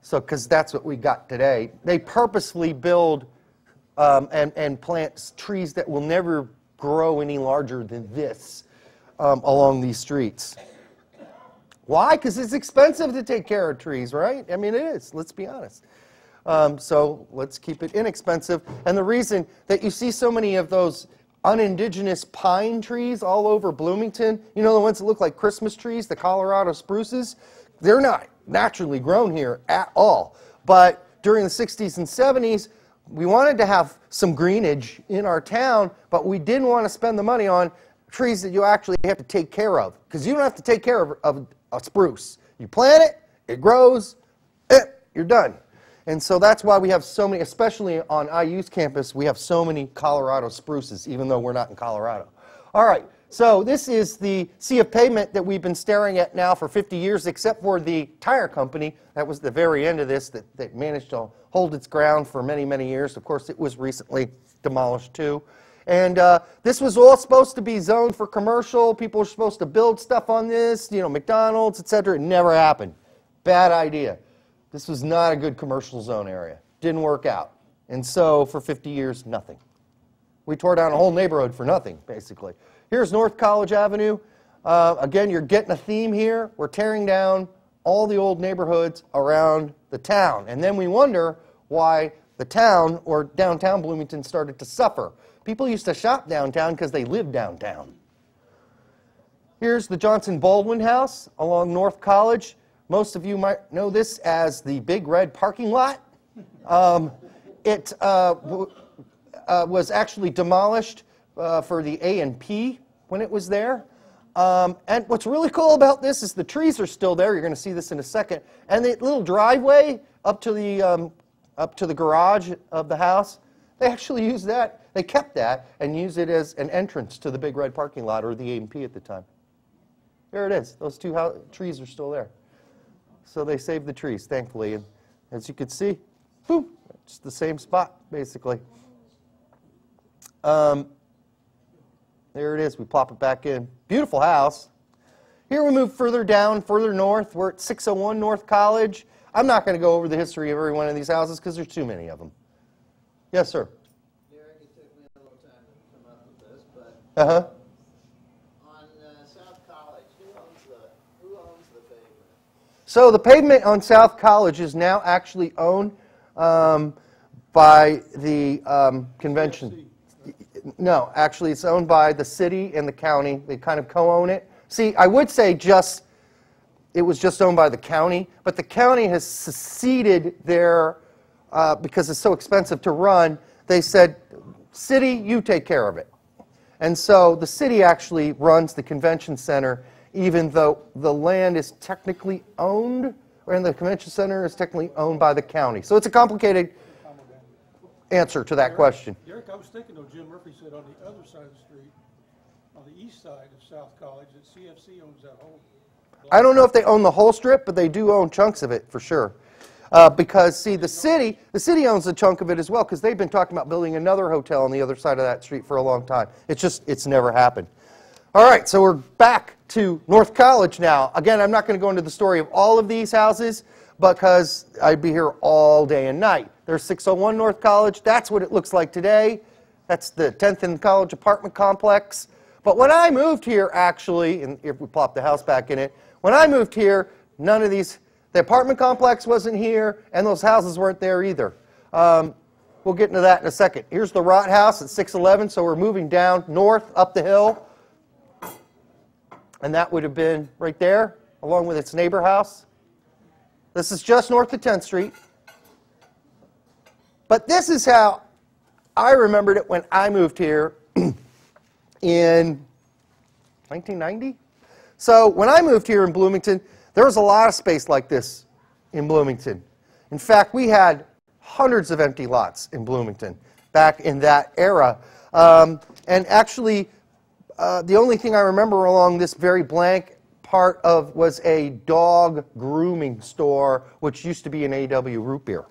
So, because that's what we got today. They purposefully build and plant trees that will never grow any larger than this along these streets. Why? Because it's expensive to take care of trees, right? I mean, it is. Let's be honest. So let's keep it inexpensive. And the reason that you see so many of those unindigenous pine trees all over Bloomington, you know, the ones that look like Christmas trees, the Colorado spruces, they're not naturally grown here at all. But during the 60s and 70s, we wanted to have some greenage in our town, but we didn't want to spend the money on trees that you actually have to take care of. Because you don't have to take care of a spruce. You plant it, it grows, you're done. And so that's why we have so many, especially on IU's campus, we have so many Colorado spruces, even though we're not in Colorado. All right, so this is the sea of pavement that we've been staring at now for 50 years, except for the tire company. That was the very end of this that managed to hold its ground for many, many years. Of course, it was recently demolished too. And this was all supposed to be zoned for commercial. People were supposed to build stuff on this, you know, McDonald's, etc. It never happened. Bad idea. This was not a good commercial zone area. Didn't work out. And so for 50 years, nothing. We tore down a whole neighborhood for nothing, basically. Here's North College Avenue. Again, you're getting a theme here. We're tearing down all the old neighborhoods around the town. And then we wonder why the town, or downtown Bloomington, started to suffer. People used to shop downtown because they lived downtown. Here's the Johnson Baldwin House along North College. Most of you might know this as the Big Red Parking Lot. It was actually demolished for the A&P when it was there. And what's really cool about this is the trees are still there. You're going to see this in a second. And the little driveway up to the garage of the house, they actually used that. They kept that and used it as an entrance to the Big Red Parking Lot, or the A&P at the time. There it is. Those two trees are still there. So they saved the trees, thankfully. And as you can see, boom, it's the same spot, basically. There it is. We plop it back in. Beautiful house. Here we move further down, further north. We're at 601 North College. I'm not going to go over the history of every one of these houses because there's too many of them. Yes, sir. Derek, it took me a little time to come up with this, but on South College, who owns the pavement? So the pavement on South College is now actually owned by the convention. No, actually it's owned by the city and the county. They kind of co-own it. See, I would say it was just owned by the county, but the county has seceded their, because it's so expensive to run, they said, city, you take care of it. And so the city actually runs the convention center, even though the land is technically owned, and the convention center is technically owned by the county. So it's a complicated answer to that question. Derek, I was thinking, though, Jim Murphy said on the other side of the street, on the east side of South College, that CFC owns that whole block. I don't know if they own the whole strip, but they do own chunks of it for sure. Because, see, the city owns a chunk of it as well, because they've been talking about building another hotel on the other side of that street for a long time. It's never happened. All right, so we're back to North College now. Again, I'm not going to go into the story of all of these houses, because I'd be here all day and night. There's 601 North College. That's what it looks like today. That's the 10th and College apartment complex. But when I moved here, actually, and if we plop the house back in it, when I moved here, none of these, the apartment complex wasn't here, and those houses weren't there either. We'll get into that in a second. Here's the Rott House at 611, so we're moving down north, up the hill. And that would have been right there, along with its neighbor house. This is just north of 10th Street. But this is how I remembered it when I moved here in 1990. So when I moved here in Bloomington, there was a lot of space like this in Bloomington. In fact, we had hundreds of empty lots in Bloomington back in that era. And actually, the only thing I remember along this very blank part of was a dog grooming store, which used to be an A.W. root beer.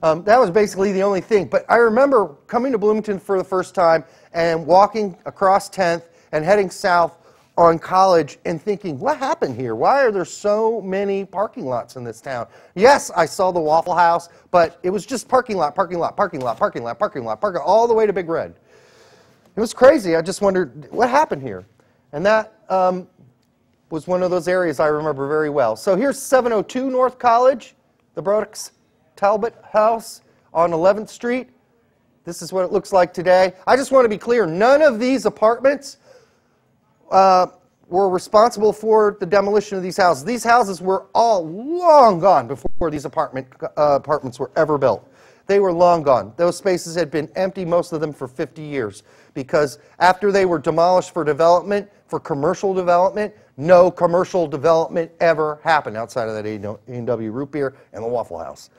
That was basically the only thing. But I remember coming to Bloomington for the first time and walking across 10th and heading south on College and thinking, what happened here? Why are there so many parking lots in this town? Yes, I saw the Waffle House, but it was just parking lot, parking lot, parking lot, parking lot, parking lot, parking lot, all the way to Big Red. It was crazy. I just wondered, what happened here? And that was one of those areas I remember very well. So here's 702 North College, the Brooks Talbot House on 11th Street. This is what it looks like today. I just want to be clear, none of these apartments were responsible for the demolition of these houses. These houses were all long gone before these apartments were ever built. They were long gone. Those spaces had been empty, most of them for 50 years, because after they were demolished for development, for commercial development, no commercial development ever happened outside of that A&W root beer and the Waffle House.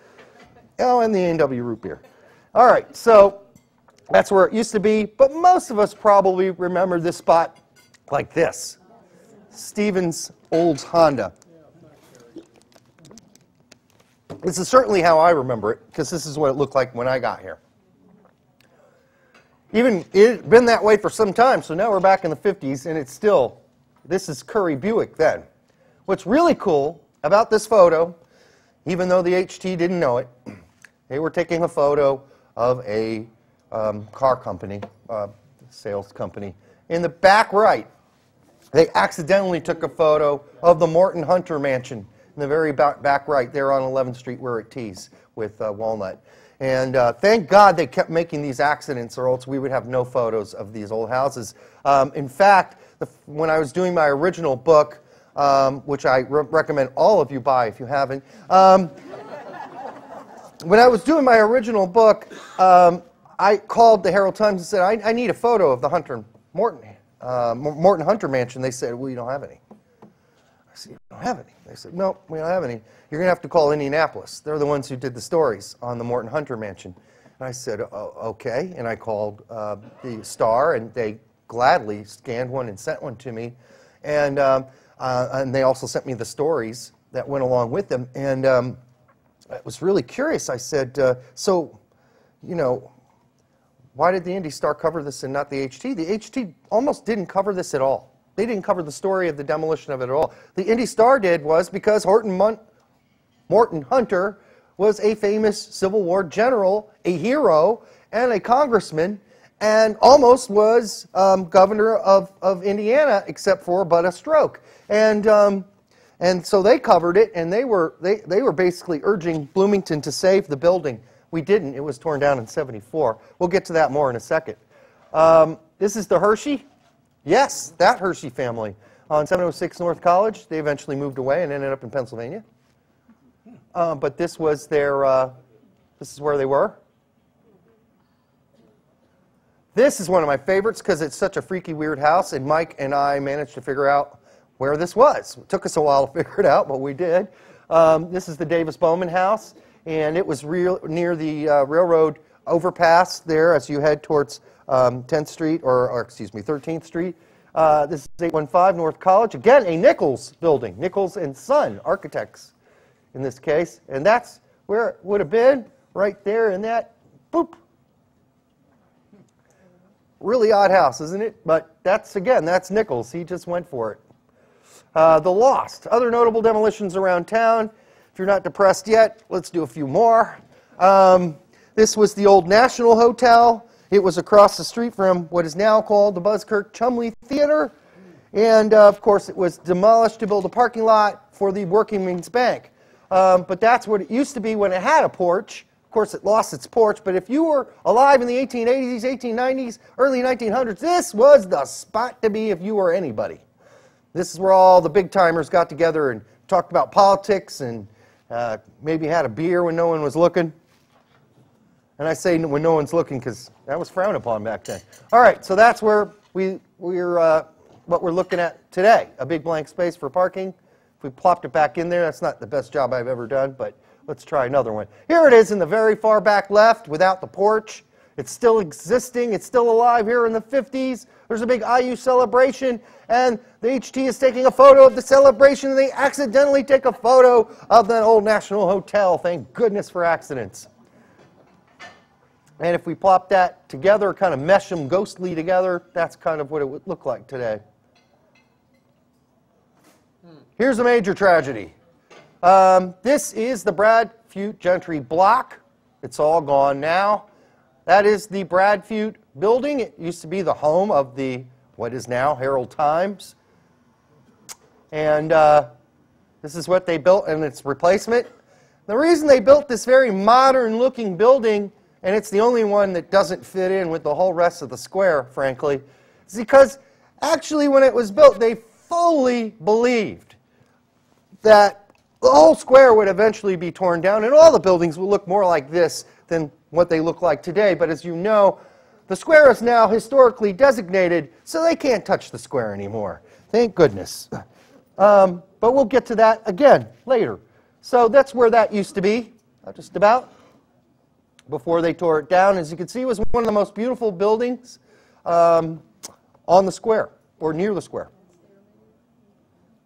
Oh, and the A&W root beer. All right, so that's where it used to be, but most of us probably remember this spot like this. Stevens Olds Honda. This is certainly how I remember it, because this is what it looked like when I got here. Even it had been that way for some time, so now we're back in the 50s, and it's still, this is Curry Buick then. What's really cool about this photo, even though the HT didn't know it, they were taking a photo of a car company, sales company. In the back right, they accidentally took a photo of the Morton Hunter Mansion in the very back right there on 11th Street where it tees with Walnut. And thank God they kept making these accidents, or else we would have no photos of these old houses. In fact, when I was doing my original book, which I recommend all of you buy if you haven't, when I was doing my original book, I called the Herald Times and said, I need a photo of the Morton Hunter Mansion. They said, well, you don't have any. I said, you don't have any? They said, no, we don't have any. You're going to have to call Indianapolis. They're the ones who did the stories on the Morton Hunter Mansion. And I said, oh, okay. And I called the Star, and they gladly scanned one and sent one to me. And they also sent me the stories that went along with them. And I was really curious. I said, so, you know, why did the Indy Star cover this and not the HT? The HT almost didn't cover this at all. They didn't cover the story of the demolition of it at all. The Indy Star did was because Morton Hunter was a famous Civil War general, a hero, and a congressman, and almost was governor of Indiana, except for but a stroke. And so they covered it, and they were basically urging Bloomington to save the building. We didn't. It was torn down in '74. We'll get to that more in a second. This is the Hershey. Yes, that Hershey family on 706 North College. They eventually moved away and ended up in Pennsylvania. But this was their, this is where they were. This is one of my favorites because it's such a freaky, weird house, and Mike and I managed to figure out where this was. It took us a while to figure it out, but we did. This is the Davis Bowman house, and it was near the railroad overpass there as you head towards 10th Street, or excuse me, 13th Street. This is 815 North College. Again, a Nichols building, Nichols and Son Architects in this case. And that's where it would have been, right there in that, boop. Really odd house, isn't it? But that's, again, that's Nichols. He just went for it. The Lost. Other notable demolitions around town. If you're not depressed yet, let's do a few more. This was the old National Hotel. It was across the street from what is now called the Buzzkirk Chumley Theater. And, of course, it was demolished to build a parking lot for the Working Men's Bank. But that's what it used to be when it had a porch. Of course, it lost its porch. But if you were alive in the 1880s, 1890s, early 1900s, this was the spot to be if you were anybody. This is where all the big timers got together and talked about politics and maybe had a beer when no one was looking. And I say when no one's looking because that was frowned upon back then. All right, so that's where what we're looking at today, a big blank space for parking. If we plopped it back in there, that's not the best job I've ever done, but let's try another one. Here it is in the very far back left without the porch. It's still existing. It's still alive here in the 50s. There's a big IU celebration, and the HT is taking a photo of the celebration, and they accidentally take a photo of the old National Hotel. Thank goodness for accidents. And if we plop that together, kind of mesh them ghostly together, that's kind of what it would look like today. Here's a major tragedy. This is the Bradfute Gentry block. It's all gone now. That is the Bradfute building. It used to be the home of the, what is now Herald Times. And this is what they built in its replacement. The reason they built this very modern-looking building, and it's the only one that doesn't fit in with the whole rest of the square, frankly, is because actually when it was built, they fully believed that the whole square would eventually be torn down and all the buildings will look more like this than what they look like today. But as you know, the square is now historically designated, so they can't touch the square anymore. Thank goodness. But we'll get to that again later. So that's where that used to be, just about, before they tore it down. As you can see, it was one of the most beautiful buildings on the square, or near the square.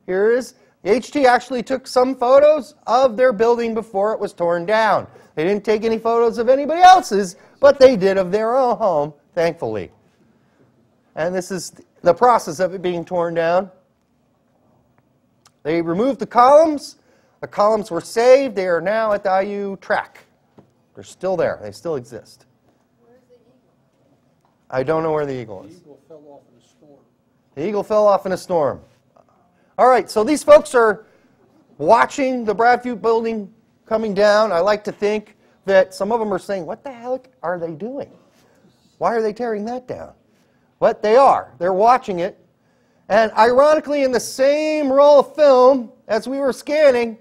Here is, the HT actually took some photos of their building before it was torn down. They didn't take any photos of anybody else's, but they did of their own home, thankfully. And this is the process of it being torn down. They removed the columns. The columns were saved. They are now at the IU track. They're still there. They still exist. Where's the eagle? I don't know where the eagle is. The eagle fell off in a storm. The eagle fell off in a storm. All right, so these folks are watching the Bradfute building coming down. I like to think that some of them are saying, what the heck are they doing? Why are they tearing that down? But they are. They're watching it. And ironically, in the same roll of film as we were scanning,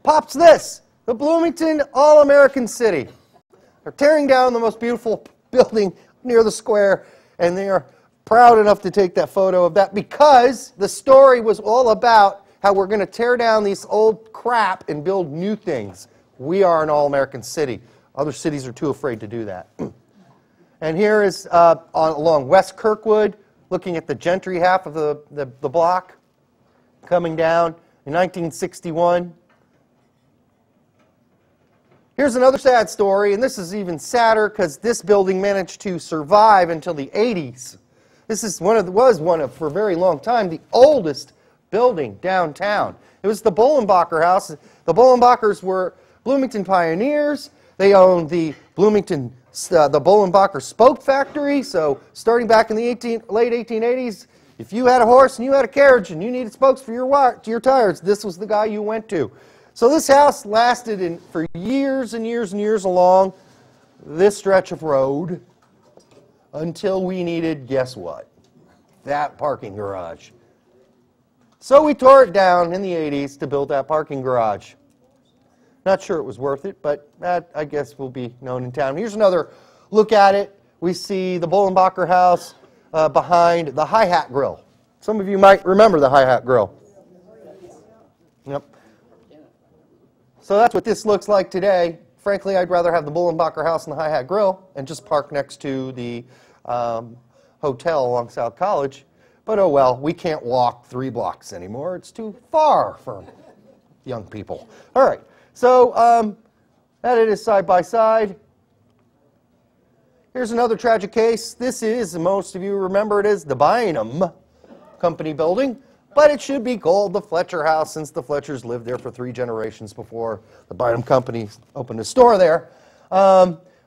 pops this, the Bloomington All-American City. They're tearing down the most beautiful building near the square, and they are proud enough to take that photo of that because the story was all about how we're going to tear down these old crap and build new things. We are an all-American city. Other cities are too afraid to do that. And here is along West Kirkwood, looking at the Gentry half of the block, coming down in 1961. Here's another sad story, and this is even sadder because this building managed to survive until the 80s. This is was one of, for a very long time, the oldest building downtown. It was the Bullenbacher House. The Bullenbachers were Bloomington pioneers. They owned the Bullenbacher Spoke Factory. So starting back in the late 1880s, if you had a horse and you had a carriage and you needed spokes for your tires, this was the guy you went to. So this house lasted for years and years and years along this stretch of road until we needed, guess what? That parking garage. So we tore it down in the 80s to build that parking garage. Not sure it was worth it, but that, I guess, will be known in town. Here's another look at it. We see the Bullenbacher House behind the Hi-Hat Grill. Some of you might remember the Hi-Hat Grill. Yep. So that's what this looks like today. Frankly, I'd rather have the Bullenbacher House and the Hi-Hat Grill and just park next to the hotel along South College. But oh well, we can't walk 3 blocks anymore. It's too far for young people. All right, so that it is side by side. Here's another tragic case. This is, most of you remember it as the Bynum Company building, but it should be called the Fletcher House since the Fletchers lived there for 3 generations before the Bynum Company opened a store there.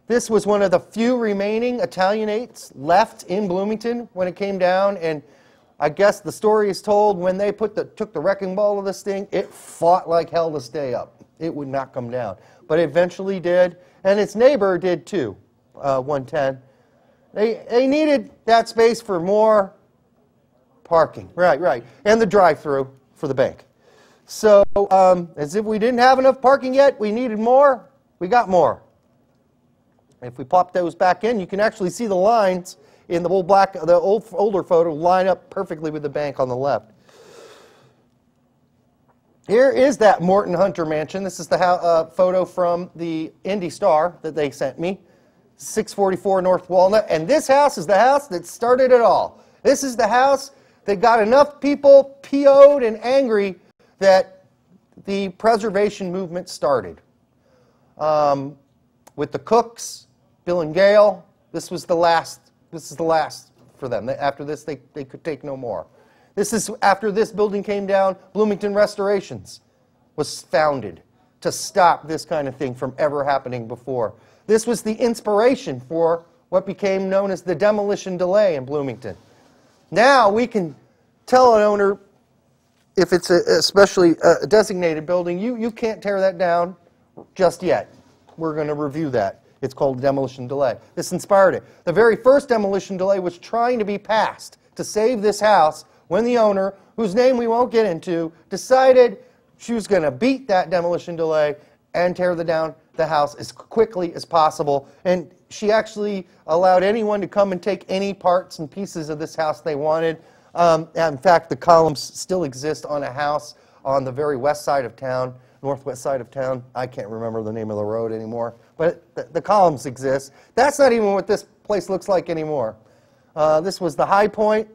This was one of the few remaining Italianates left in Bloomington when it came down, and I guess the story is told when they took the wrecking ball of this thing, it fought like hell to stay up. It would not come down, but it eventually did, and its neighbor did too, 110. They needed that space for more Parking, right. And the drive-through for the bank. So, as if we didn't have enough parking yet, we needed more, we got more. If we pop those back in, you can actually see the lines in the older photo line up perfectly with the bank on the left. Here is that Morton Hunter mansion. This is the photo from the Indy Star that they sent me. 644 North Walnut. And this house is the house that started it all. This is the house that got enough people PO'd and angry that the preservation movement started. With the Cooks, Bill and Gail, this is the last for them. After this, they could take no more. This is after this building came down, Bloomington Restorations was founded to stop this kind of thing from ever happening before. This was the inspiration for what became known as the demolition delay in Bloomington. Now we can tell an owner, if it's especially a designated building, you can't tear that down just yet. We're going to review that. It's called demolition delay. This inspired it. The very first demolition delay was trying to be passed to save this house when the owner, whose name we won't get into, decided she was going to beat that demolition delay and tear down the house as quickly as possible. And she actually allowed anyone to come and take any parts and pieces of this house they wanted. In fact, the columns still exist on a house on the very west side of town, northwest side of town. I can't remember the name of the road anymore, but the columns exist. That's not even what this place looks like anymore. This was the high point.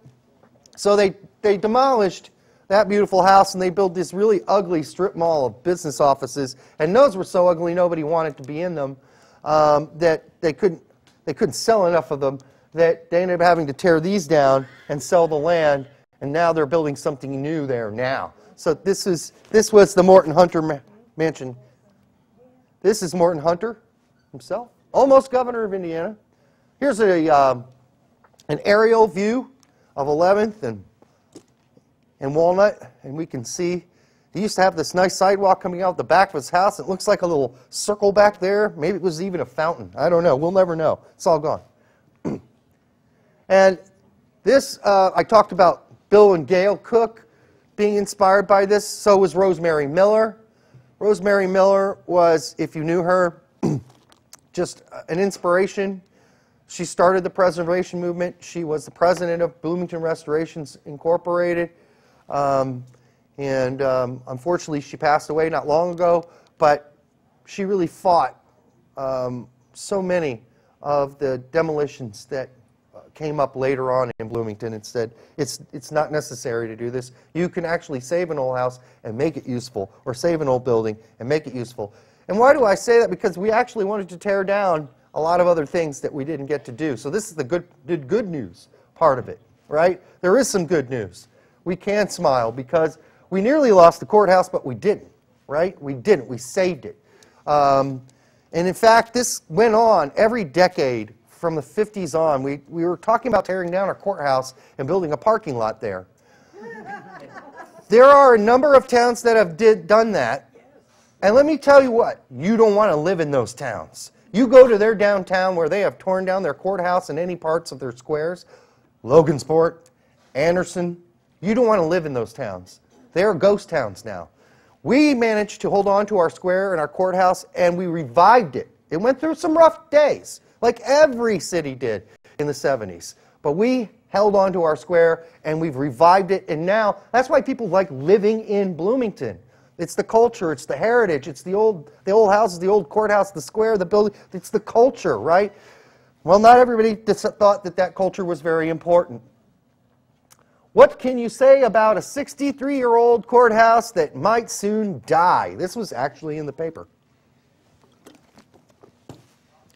So they demolished that beautiful house and they built this really ugly strip mall of business offices. And those were so ugly nobody wanted to be in them, that they couldn't sell enough of them, that they ended up having to tear these down and sell the land. And now they're building something new there now. So this was the Morton Hunter mansion. This is Morton Hunter himself, almost governor of Indiana. Here's an aerial view of 11th and Walnut, and we can see he used to have this nice sidewalk coming out the back of his house. It looks like a little circle back there. Maybe it was even a fountain. I don't know. We'll never know. It's all gone. And this, I talked about Bill and Gail Cook being inspired by this. So was Rosemary Miller. Rosemary Miller was, if you knew her, just an inspiration. She started the preservation movement. She was the president of Bloomington Restorations Incorporated. Unfortunately, she passed away not long ago, but she really fought so many of the demolitions that came up later on in Bloomington and said, it's not necessary to do this. You can actually save an old house and make it useful, or save an old building and make it useful. And why do I say that? Because we actually wanted to tear down a lot of other things that we didn't get to do. So this is the good news part of it, right? There is some good news. We can smile because we nearly lost the courthouse, but we didn't, right? We didn't. We saved it. And in fact, this went on every decade from the 50s on. We were talking about tearing down our courthouse and building a parking lot there. There are a number of towns that have done that. And let me tell you what, you don't want to live in those towns. You go to their downtown where they have torn down their courthouse and any parts of their squares, Logansport, Anderson, you don't want to live in those towns. They are ghost towns now. We managed to hold on to our square and our courthouse, and we revived it. It went through some rough days, like every city did in the 70s. But we held on to our square, and we've revived it, and now that's why people like living in Bloomington. It's the culture, it's the heritage, it's the old houses, the old courthouse, the square, the building. It's the culture, right? Well, not everybody thought that culture was very important. What can you say about a 63-year-old courthouse that might soon die? This was actually in the paper.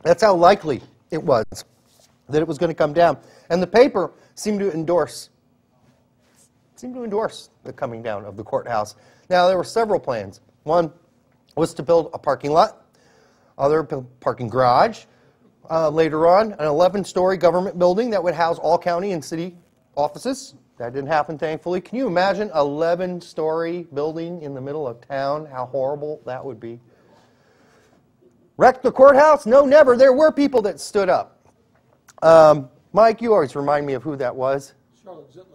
That's how likely it was that it was going to come down. And the paper seemed to endorse the coming down of the courthouse. Now, there were several plans. One was to build a parking lot, other parking garage. Later on, an 11-story government building that would house all county and city offices. That didn't happen, thankfully. Can you imagine an 11-story building in the middle of town? How horrible that would be. Wrecked the courthouse? No, never. There were people that stood up. Mike, you always remind me of who that was.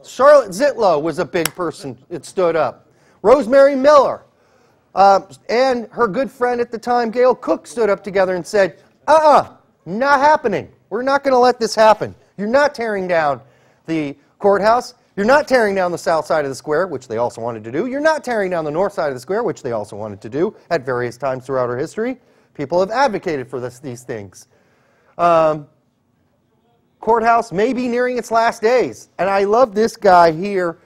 Charlotte Zitlow was a big person that stood up. Rosemary Miller and her good friend at the time, Gail Cook, stood up together and said, not happening. We're not going to let this happen. You're not tearing down the courthouse. You're not tearing down the south side of the square, which they also wanted to do. You're not tearing down the north side of the square, which they also wanted to do at various times throughout our history. People have advocated for these things. Courthouse may be nearing its last days. And I love this guy here,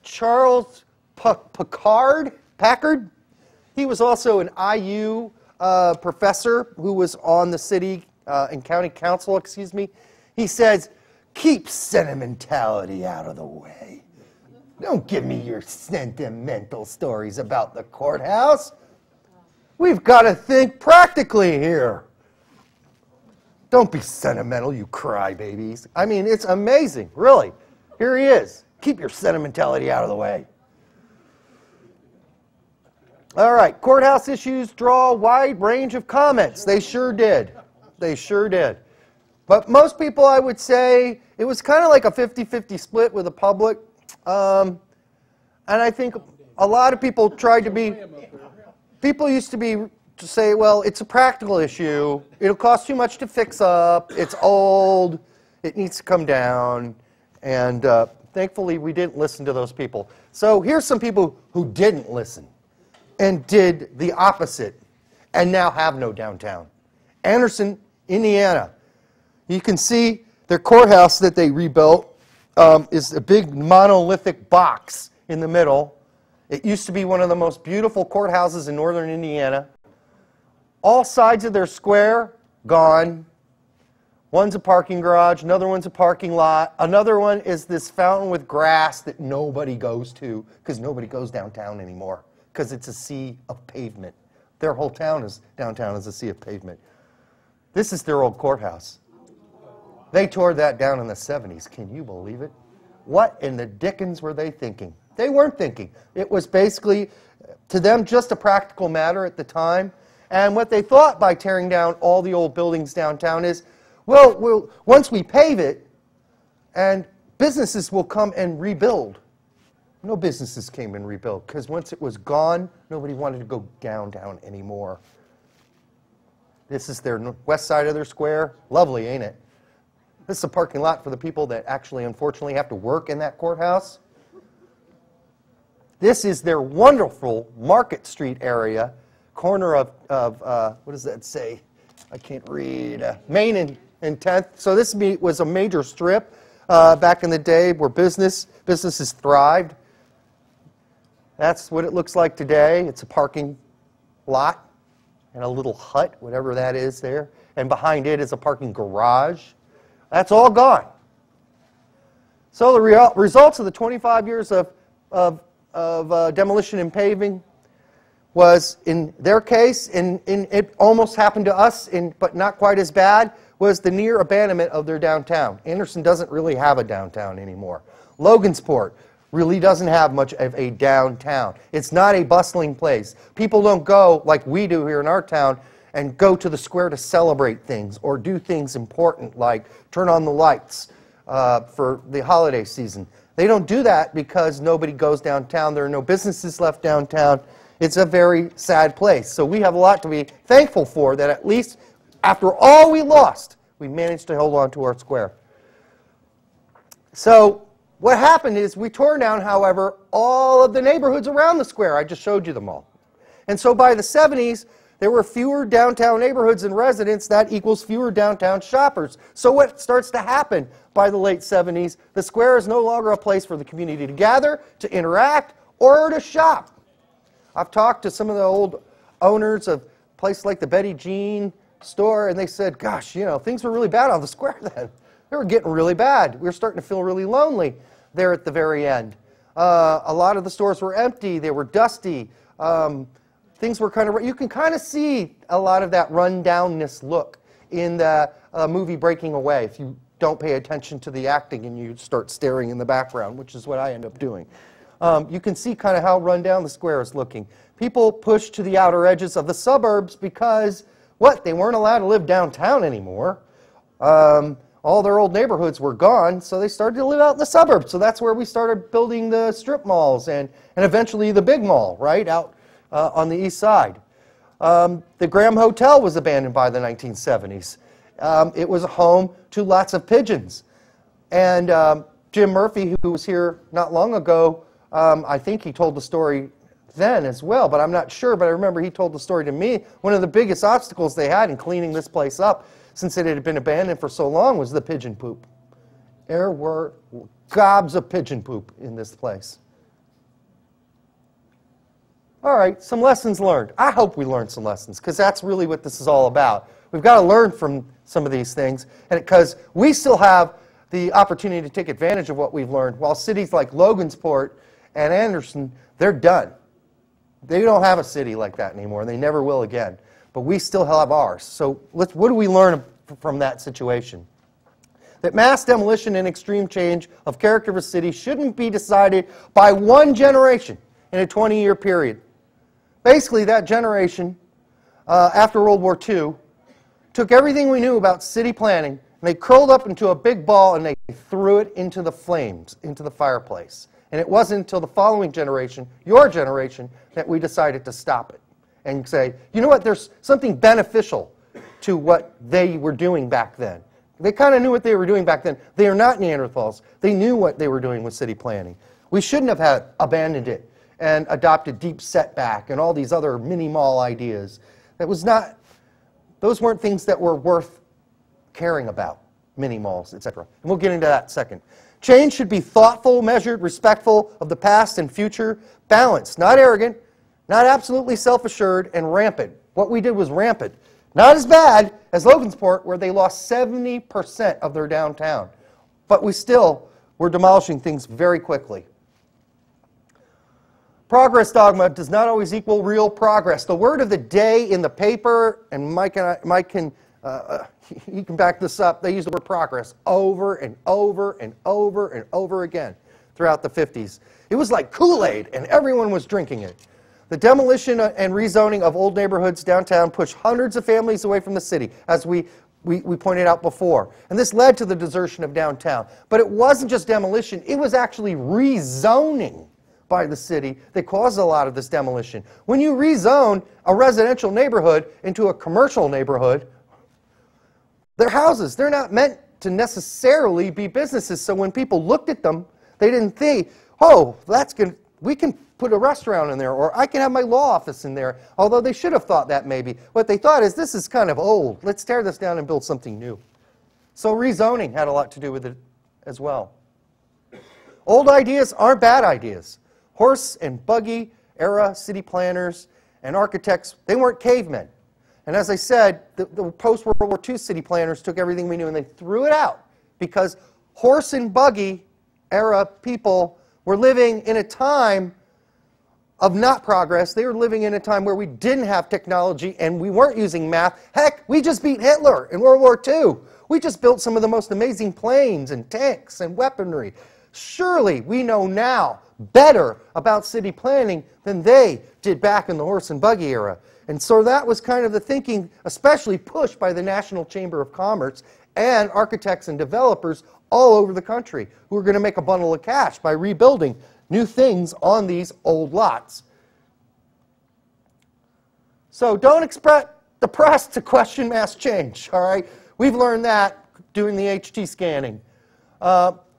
Charles Packard. He was also an IU professor who was on the city and county council, He says, keep sentimentality out of the way. Don't give me your sentimental stories about the courthouse. We've got to think practically here. Don't be sentimental, you crybabies. I mean, it's amazing, really. Here he is. Keep your sentimentality out of the way. All right, courthouse issues draw a wide range of comments. They sure did. They sure did. But most people, I would say, it was kind of like a 50-50 split with the public. And I think a lot of people tried to be, people used to say, well, it's a practical issue. It'll cost too much to fix up. It's old. It needs to come down. And thankfully, we didn't listen to those people. So here's some people who didn't listen and did the opposite and now have no downtown. Anderson, Indiana. You can see their courthouse that they rebuilt is a big monolithic box in the middle. It used to be one of the most beautiful courthouses in northern Indiana. All sides of their square, gone. One's a parking garage, another one's a parking lot. Another one is this fountain with grass that nobody goes to because nobody goes downtown anymore because it's a sea of pavement. Their whole downtown is a sea of pavement. This is their old courthouse. They tore that down in the 70s. Can you believe it? What in the dickens were they thinking? They weren't thinking. It was basically, to them, just a practical matter at the time. And what they thought by tearing down all the old buildings downtown is, well, once we pave it, and businesses will come and rebuild. No businesses came and rebuilt, because once it was gone, nobody wanted to go downtown anymore. This is their west side of their square. Lovely, ain't it? This is a parking lot for the people that actually, unfortunately, have to work in that courthouse. This is their wonderful Market Street area, corner of what does that say? I can't read. Main and 10th. So this was a major strip back in the day where businesses thrived. That's what it looks like today. It's a parking lot and a little hut, whatever that is there. And behind it is a parking garage. That's all gone. So the results of the 25 years of demolition and paving was, in their case, it almost happened to us, but not quite as bad, was the near abandonment of their downtown. Anderson doesn't really have a downtown anymore. Logansport really doesn't have much of a downtown. It's not a bustling place. People don't go, like we do here in our town, and go to the square to celebrate things or do things important like turn on the lights for the holiday season. They don't do that because nobody goes downtown. There are no businesses left downtown. It's a very sad place. So we have a lot to be thankful for, that at least after all we lost, we managed to hold on to our square. So what happened is we tore down, however, all of the neighborhoods around the square. I just showed you them all. And so by the 70s, there were fewer downtown neighborhoods and residents. That equals fewer downtown shoppers. So what starts to happen by the late 70s? The square is no longer a place for the community to gather, to interact, or to shop. I've talked to some of the old owners of places like the Betty Jean store, and they said, gosh, you know, things were really bad on the square then. They were getting really bad. We were starting to feel really lonely there at the very end. A lot of the stores were empty. They were dusty. Things were kind of, you can kind of see a lot of that rundownness look in the movie Breaking Away if you don't pay attention to the acting and you start staring in the background, which is what I end up doing. You can see kind of how run down the square is looking. People pushed to the outer edges of the suburbs because, what, they weren't allowed to live downtown anymore. all their old neighborhoods were gone, so they started to live out in the suburbs. So that's where we started building the strip malls and eventually the big mall, right, out on the east side. The Graham Hotel was abandoned by the 1970s. It was a home to lots of pigeons. And Jim Murphy, who was here not long ago, I think he told the story then as well, but I'm not sure, but I remember he told the story to me. One of the biggest obstacles they had in cleaning this place up, since it had been abandoned for so long, was the pigeon poop. There were gobs of pigeon poop in this place. All right, some lessons learned. I hope we learned some lessons, because that's really what this is all about. We've got to learn from some of these things, and because we still have the opportunity to take advantage of what we've learned, while cities like Logansport and Anderson, they're done. They don't have a city like that anymore, and they never will again. But we still have ours. So what do we learn from that situation? That mass demolition and extreme change of character of a city shouldn't be decided by one generation in a 20-year period. Basically, that generation, after World War II, took everything we knew about city planning, and they curled up into a big ball, and they threw it into the flames, into the fireplace. And it wasn't until the following generation, your generation, that we decided to stop it and say, you know what, there's something beneficial to what they were doing back then. They kind of knew what they were doing back then. They are not Neanderthals. They knew what they were doing with city planning. We shouldn't have abandoned it and adopted deep setback and all these other mini-mall ideas. Those weren't things that were worth caring about, mini-malls, etc. And we'll get into that in a second. Change should be thoughtful, measured, respectful of the past and future, balanced, not arrogant, not absolutely self-assured, and rampant. What we did was rampant. Not as bad as Logansport, where they lost 70% of their downtown. But we still were demolishing things very quickly. Progress dogma does not always equal real progress. The word of the day in the paper, and Mike can he can back this up, they use the word progress over and over and over and over again throughout the 50s. It was like Kool-Aid, and everyone was drinking it. The demolition and rezoning of old neighborhoods downtown pushed hundreds of families away from the city, as we pointed out before. And this led to the desertion of downtown. But it wasn't just demolition, it was actually rezoning by the city that caused a lot of this demolition. When you rezone a residential neighborhood into a commercial neighborhood, they're houses. They're not meant to necessarily be businesses. So when people looked at them, they didn't think, oh, that's good. We can put a restaurant in there, or I can have my law office in there, although they should have thought that maybe. What they thought is, this is kind of old. Let's tear this down and build something new. So rezoning had a lot to do with it as well. Old ideas aren't bad ideas. Horse and buggy era city planners and architects, they weren't cavemen. And as I said, the post-World War II city planners took everything we knew and they threw it out because horse and buggy era people were living in a time of not progress. They were living in a time where we didn't have technology and we weren't using math. Heck, we just beat Hitler in World War II. We just built some of the most amazing planes and tanks and weaponry. Surely we know now better about city planning than they did back in the horse and buggy era. And so that was kind of the thinking, especially pushed by the National Chamber of Commerce and architects and developers all over the country who were going to make a bundle of cash by rebuilding new things on these old lots. So don't expect the press to question mass change, all right? We've learned that doing the HT scanning.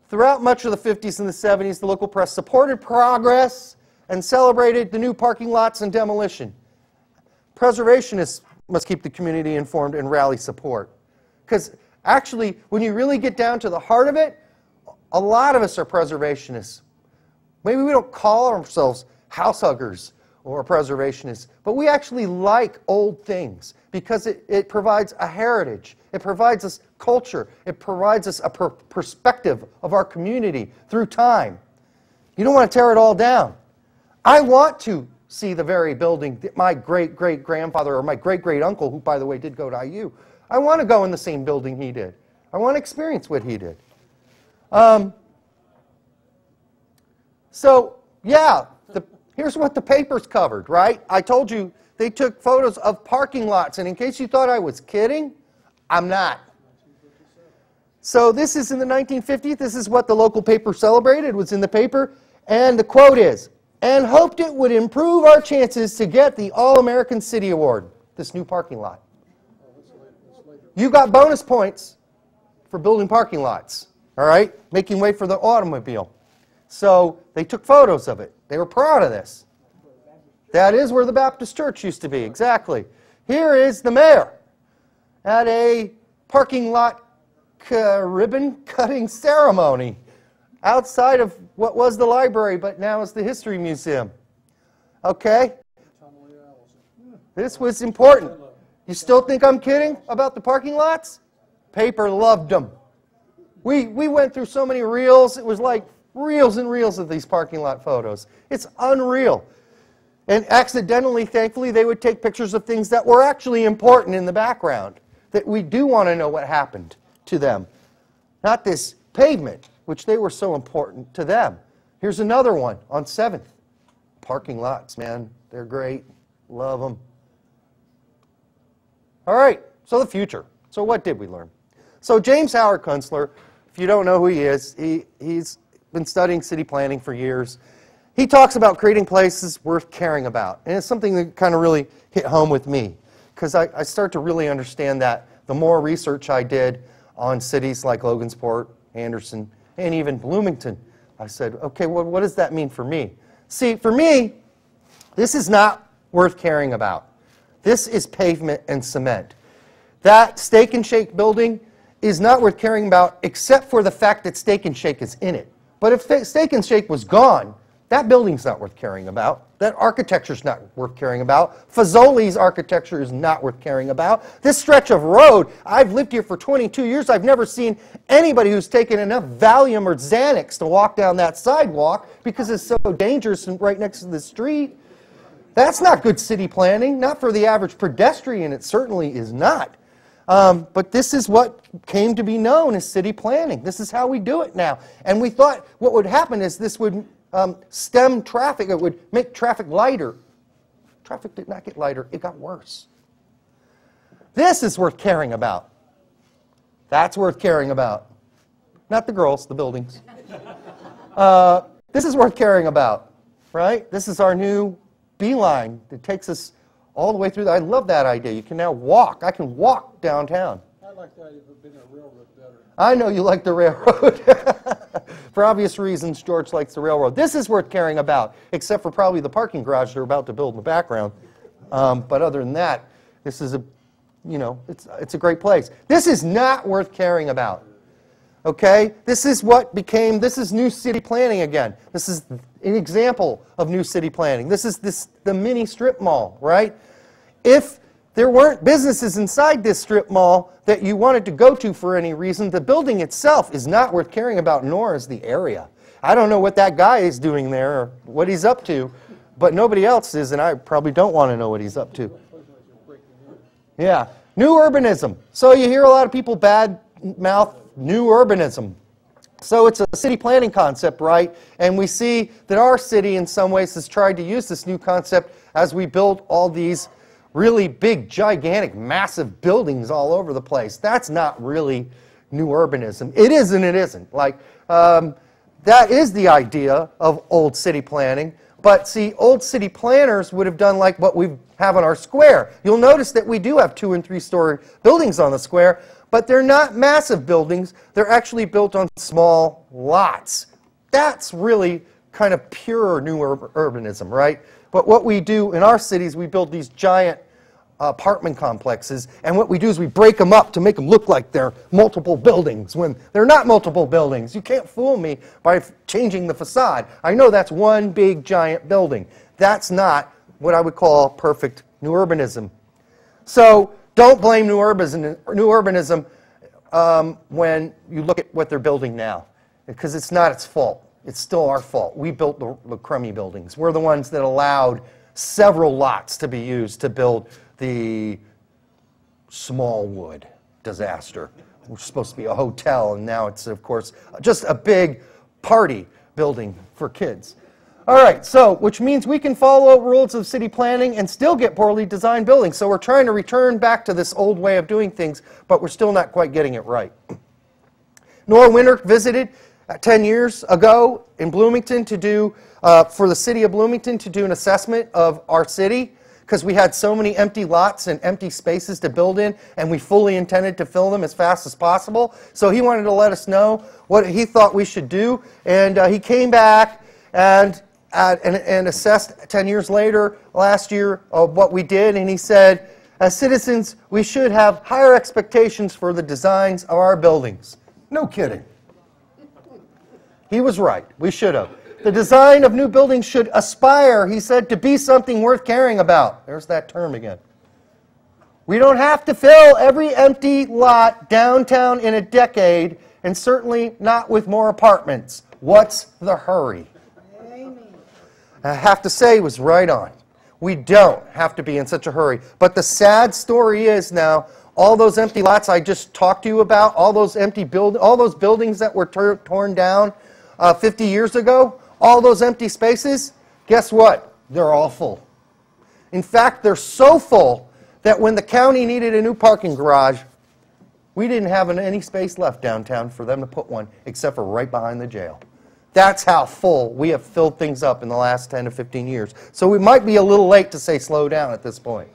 Throughout much of the 50s and the 70s, the local press supported progress and celebrated the new parking lots and demolition. Preservationists must keep the community informed and rally support. Because actually, when you really get down to the heart of it, a lot of us are preservationists. Maybe we don't call ourselves house huggers or preservationists, but we actually like old things because it provides a heritage. It provides us culture. It provides us a perspective of our community through time. You don't want to tear it all down. I want to see the very building that my great-great-grandfather or my great-great-uncle, who, by the way, did go to IU, I want to go in the same building he did. I want to experience what he did. So, yeah, here's what the papers covered, right? I told you they took photos of parking lots, and in case you thought I was kidding, I'm not. So this is in the 1950s. This is what the local paper celebrated. It was in the paper. And the quote is, "And hoped it would improve our chances to get the All-American City Award." This new parking lot. You got bonus points for building parking lots, all right? Making way for the automobile. So they took photos of it. They were proud of this. That is where the Baptist church used to be, exactly. Here is the mayor at a parking lot ribbon cutting ceremony outside of what was the library, but now is the History Museum. Okay? This was important. You still think I'm kidding about the parking lots? Paper loved them. We went through so many reels. It was like reels and reels of these parking lot photos. It's unreal. And accidentally, thankfully, they would take pictures of things that were actually important in the background, that we do want to know what happened to them. Not this pavement, which they were so important to them. Here's another one on 7th. Parking lots, man. They're great. Love them. All right, so the future. So what did we learn? So James Howard Kunstler, if you don't know who he is, he's been studying city planning for years. He talks about creating places worth caring about. And it's something that kind of really hit home with me, because I start to really understand that the more research I did on cities like Logansport, Anderson, and even Bloomington, I said, okay, well, what does that mean for me? See, for me, this is not worth caring about. This is pavement and cement. That Steak and Shake building is not worth caring about except for the fact that Steak and Shake is in it. But if Steak and Shake was gone, that building's not worth caring about. That architecture's not worth caring about. Fazoli's architecture is not worth caring about. This stretch of road, I've lived here for 22 years. I've never seen anybody who's taken enough Valium or Xanax to walk down that sidewalk because it's so dangerous and right next to the street. That's not good city planning, not for the average pedestrian. It certainly is not. But this is what came to be known as city planning. This is how we do it now. And we thought what would happen is this would stem traffic. It would make traffic lighter. Traffic did not get lighter. It got worse. This is worth caring about. That's worth caring about. Not the girls, the buildings. This is worth caring about, right? This is our new beeline that takes us all the way through. I love that idea. You can now walk. I can walk downtown. I like the idea of being a railroad better. I know you like the railroad. For obvious reasons, George likes the railroad. This is worth caring about, except for probably the parking garage they're about to build in the background. But other than that, this is it's a great place. This is not worth caring about. Okay? This is new city planning again. This is an example of new city planning. This is the mini strip mall, right? If there weren't businesses inside this strip mall that you wanted to go to for any reason, the building itself is not worth caring about, nor is the area. I don't know what that guy is doing there or what he's up to, but nobody else is, and I probably don't want to know what he's up to. Yeah. New urbanism. So you hear a lot of people bad mouth new urbanism. So it's a city planning concept, right? And we see that our city in some ways has tried to use this new concept as we build all these really big, gigantic, massive buildings all over the place. That's not really new urbanism. It is and it isn't. Like, that is the idea of old city planning. But see, old city planners would have done like what we have on our square. You'll notice that we do have 2- and 3-story buildings on the square, but they're not massive buildings. They're actually built on small lots. That's really kind of pure new urbanism, right? But what we do in our cities, we build these giant apartment complexes, and what we do is we break them up to make them look like they're multiple buildings when they're not multiple buildings. You can't fool me by changing the facade. I know that's one big giant building. That's not what I would call perfect new urbanism. So don't blame new urbanism when you look at what they're building now, because it's not its fault. It's still our fault. We built the crummy buildings. We're the ones that allowed several lots to be used to build the Smallwood disaster, which was supposed to be a hotel, and now it's, of course, just a big party building for kids. All right, so, which means we can follow rules of city planning and still get poorly designed buildings. So we're trying to return back to this old way of doing things, but we're still not quite getting it right. Nora Winter visited 10 years ago in Bloomington to do, for the city of Bloomington, to do an assessment of our city, because we had so many empty lots and empty spaces to build in, and we fully intended to fill them as fast as possible. So he wanted to let us know what he thought we should do, and he came back and assessed 10 years later, last year, of what we did, and he said, as citizens, we should have higher expectations for the designs of our buildings. No kidding. He was right. We should have. The design of new buildings should aspire, he said, to be something worth caring about. There's that term again. We don't have to fill every empty lot downtown in a decade, and certainly not with more apartments. What's the hurry? Amen. I have to say, he was right on. We don't have to be in such a hurry. But the sad story is now, all those empty lots I just talked to you about, all those buildings that were torn down 50 years ago, all those empty spaces, guess what? They're all full. In fact, they're so full that when the county needed a new parking garage, we didn't have any space left downtown for them to put one, except for right behind the jail. That's how full we have filled things up in the last 10 to 15 years. So we might be a little late to say slow down at this point.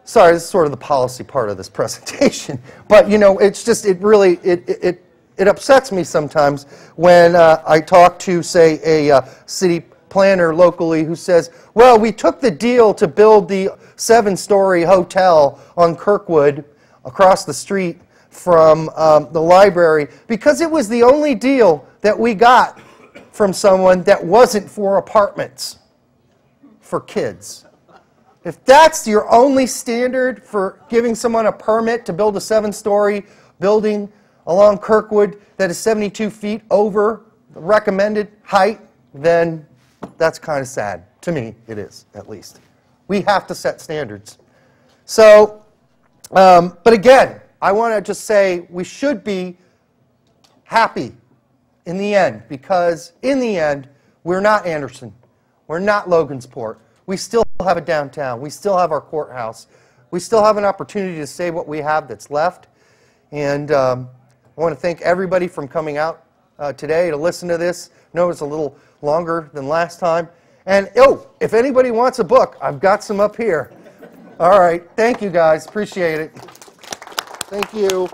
Sorry, this is sort of the policy part of this presentation. But, you know, it's just, it upsets me sometimes when I talk to, say, a city planner locally who says, well, we took the deal to build the 7-story hotel on Kirkwood across the street from the library because it was the only deal that we got from someone that wasn't for apartments for kids. If that's your only standard for giving someone a permit to build a 7-story building along Kirkwood that is 72 feet over the recommended height, then that's kind of sad. To me, it is, at least. We have to set standards. So, but again, I want to just say we should be happy in the end, because in the end, we're not Anderson. We're not Logansport. We still have a downtown. We still have our courthouse. We still have an opportunity to say what we have that's left. And I want to thank everybody for coming out today to listen to this. I know it's a little longer than last time. And, oh, if anybody wants a book, I've got some up here. All right. Thank you, guys. Appreciate it. Thank you.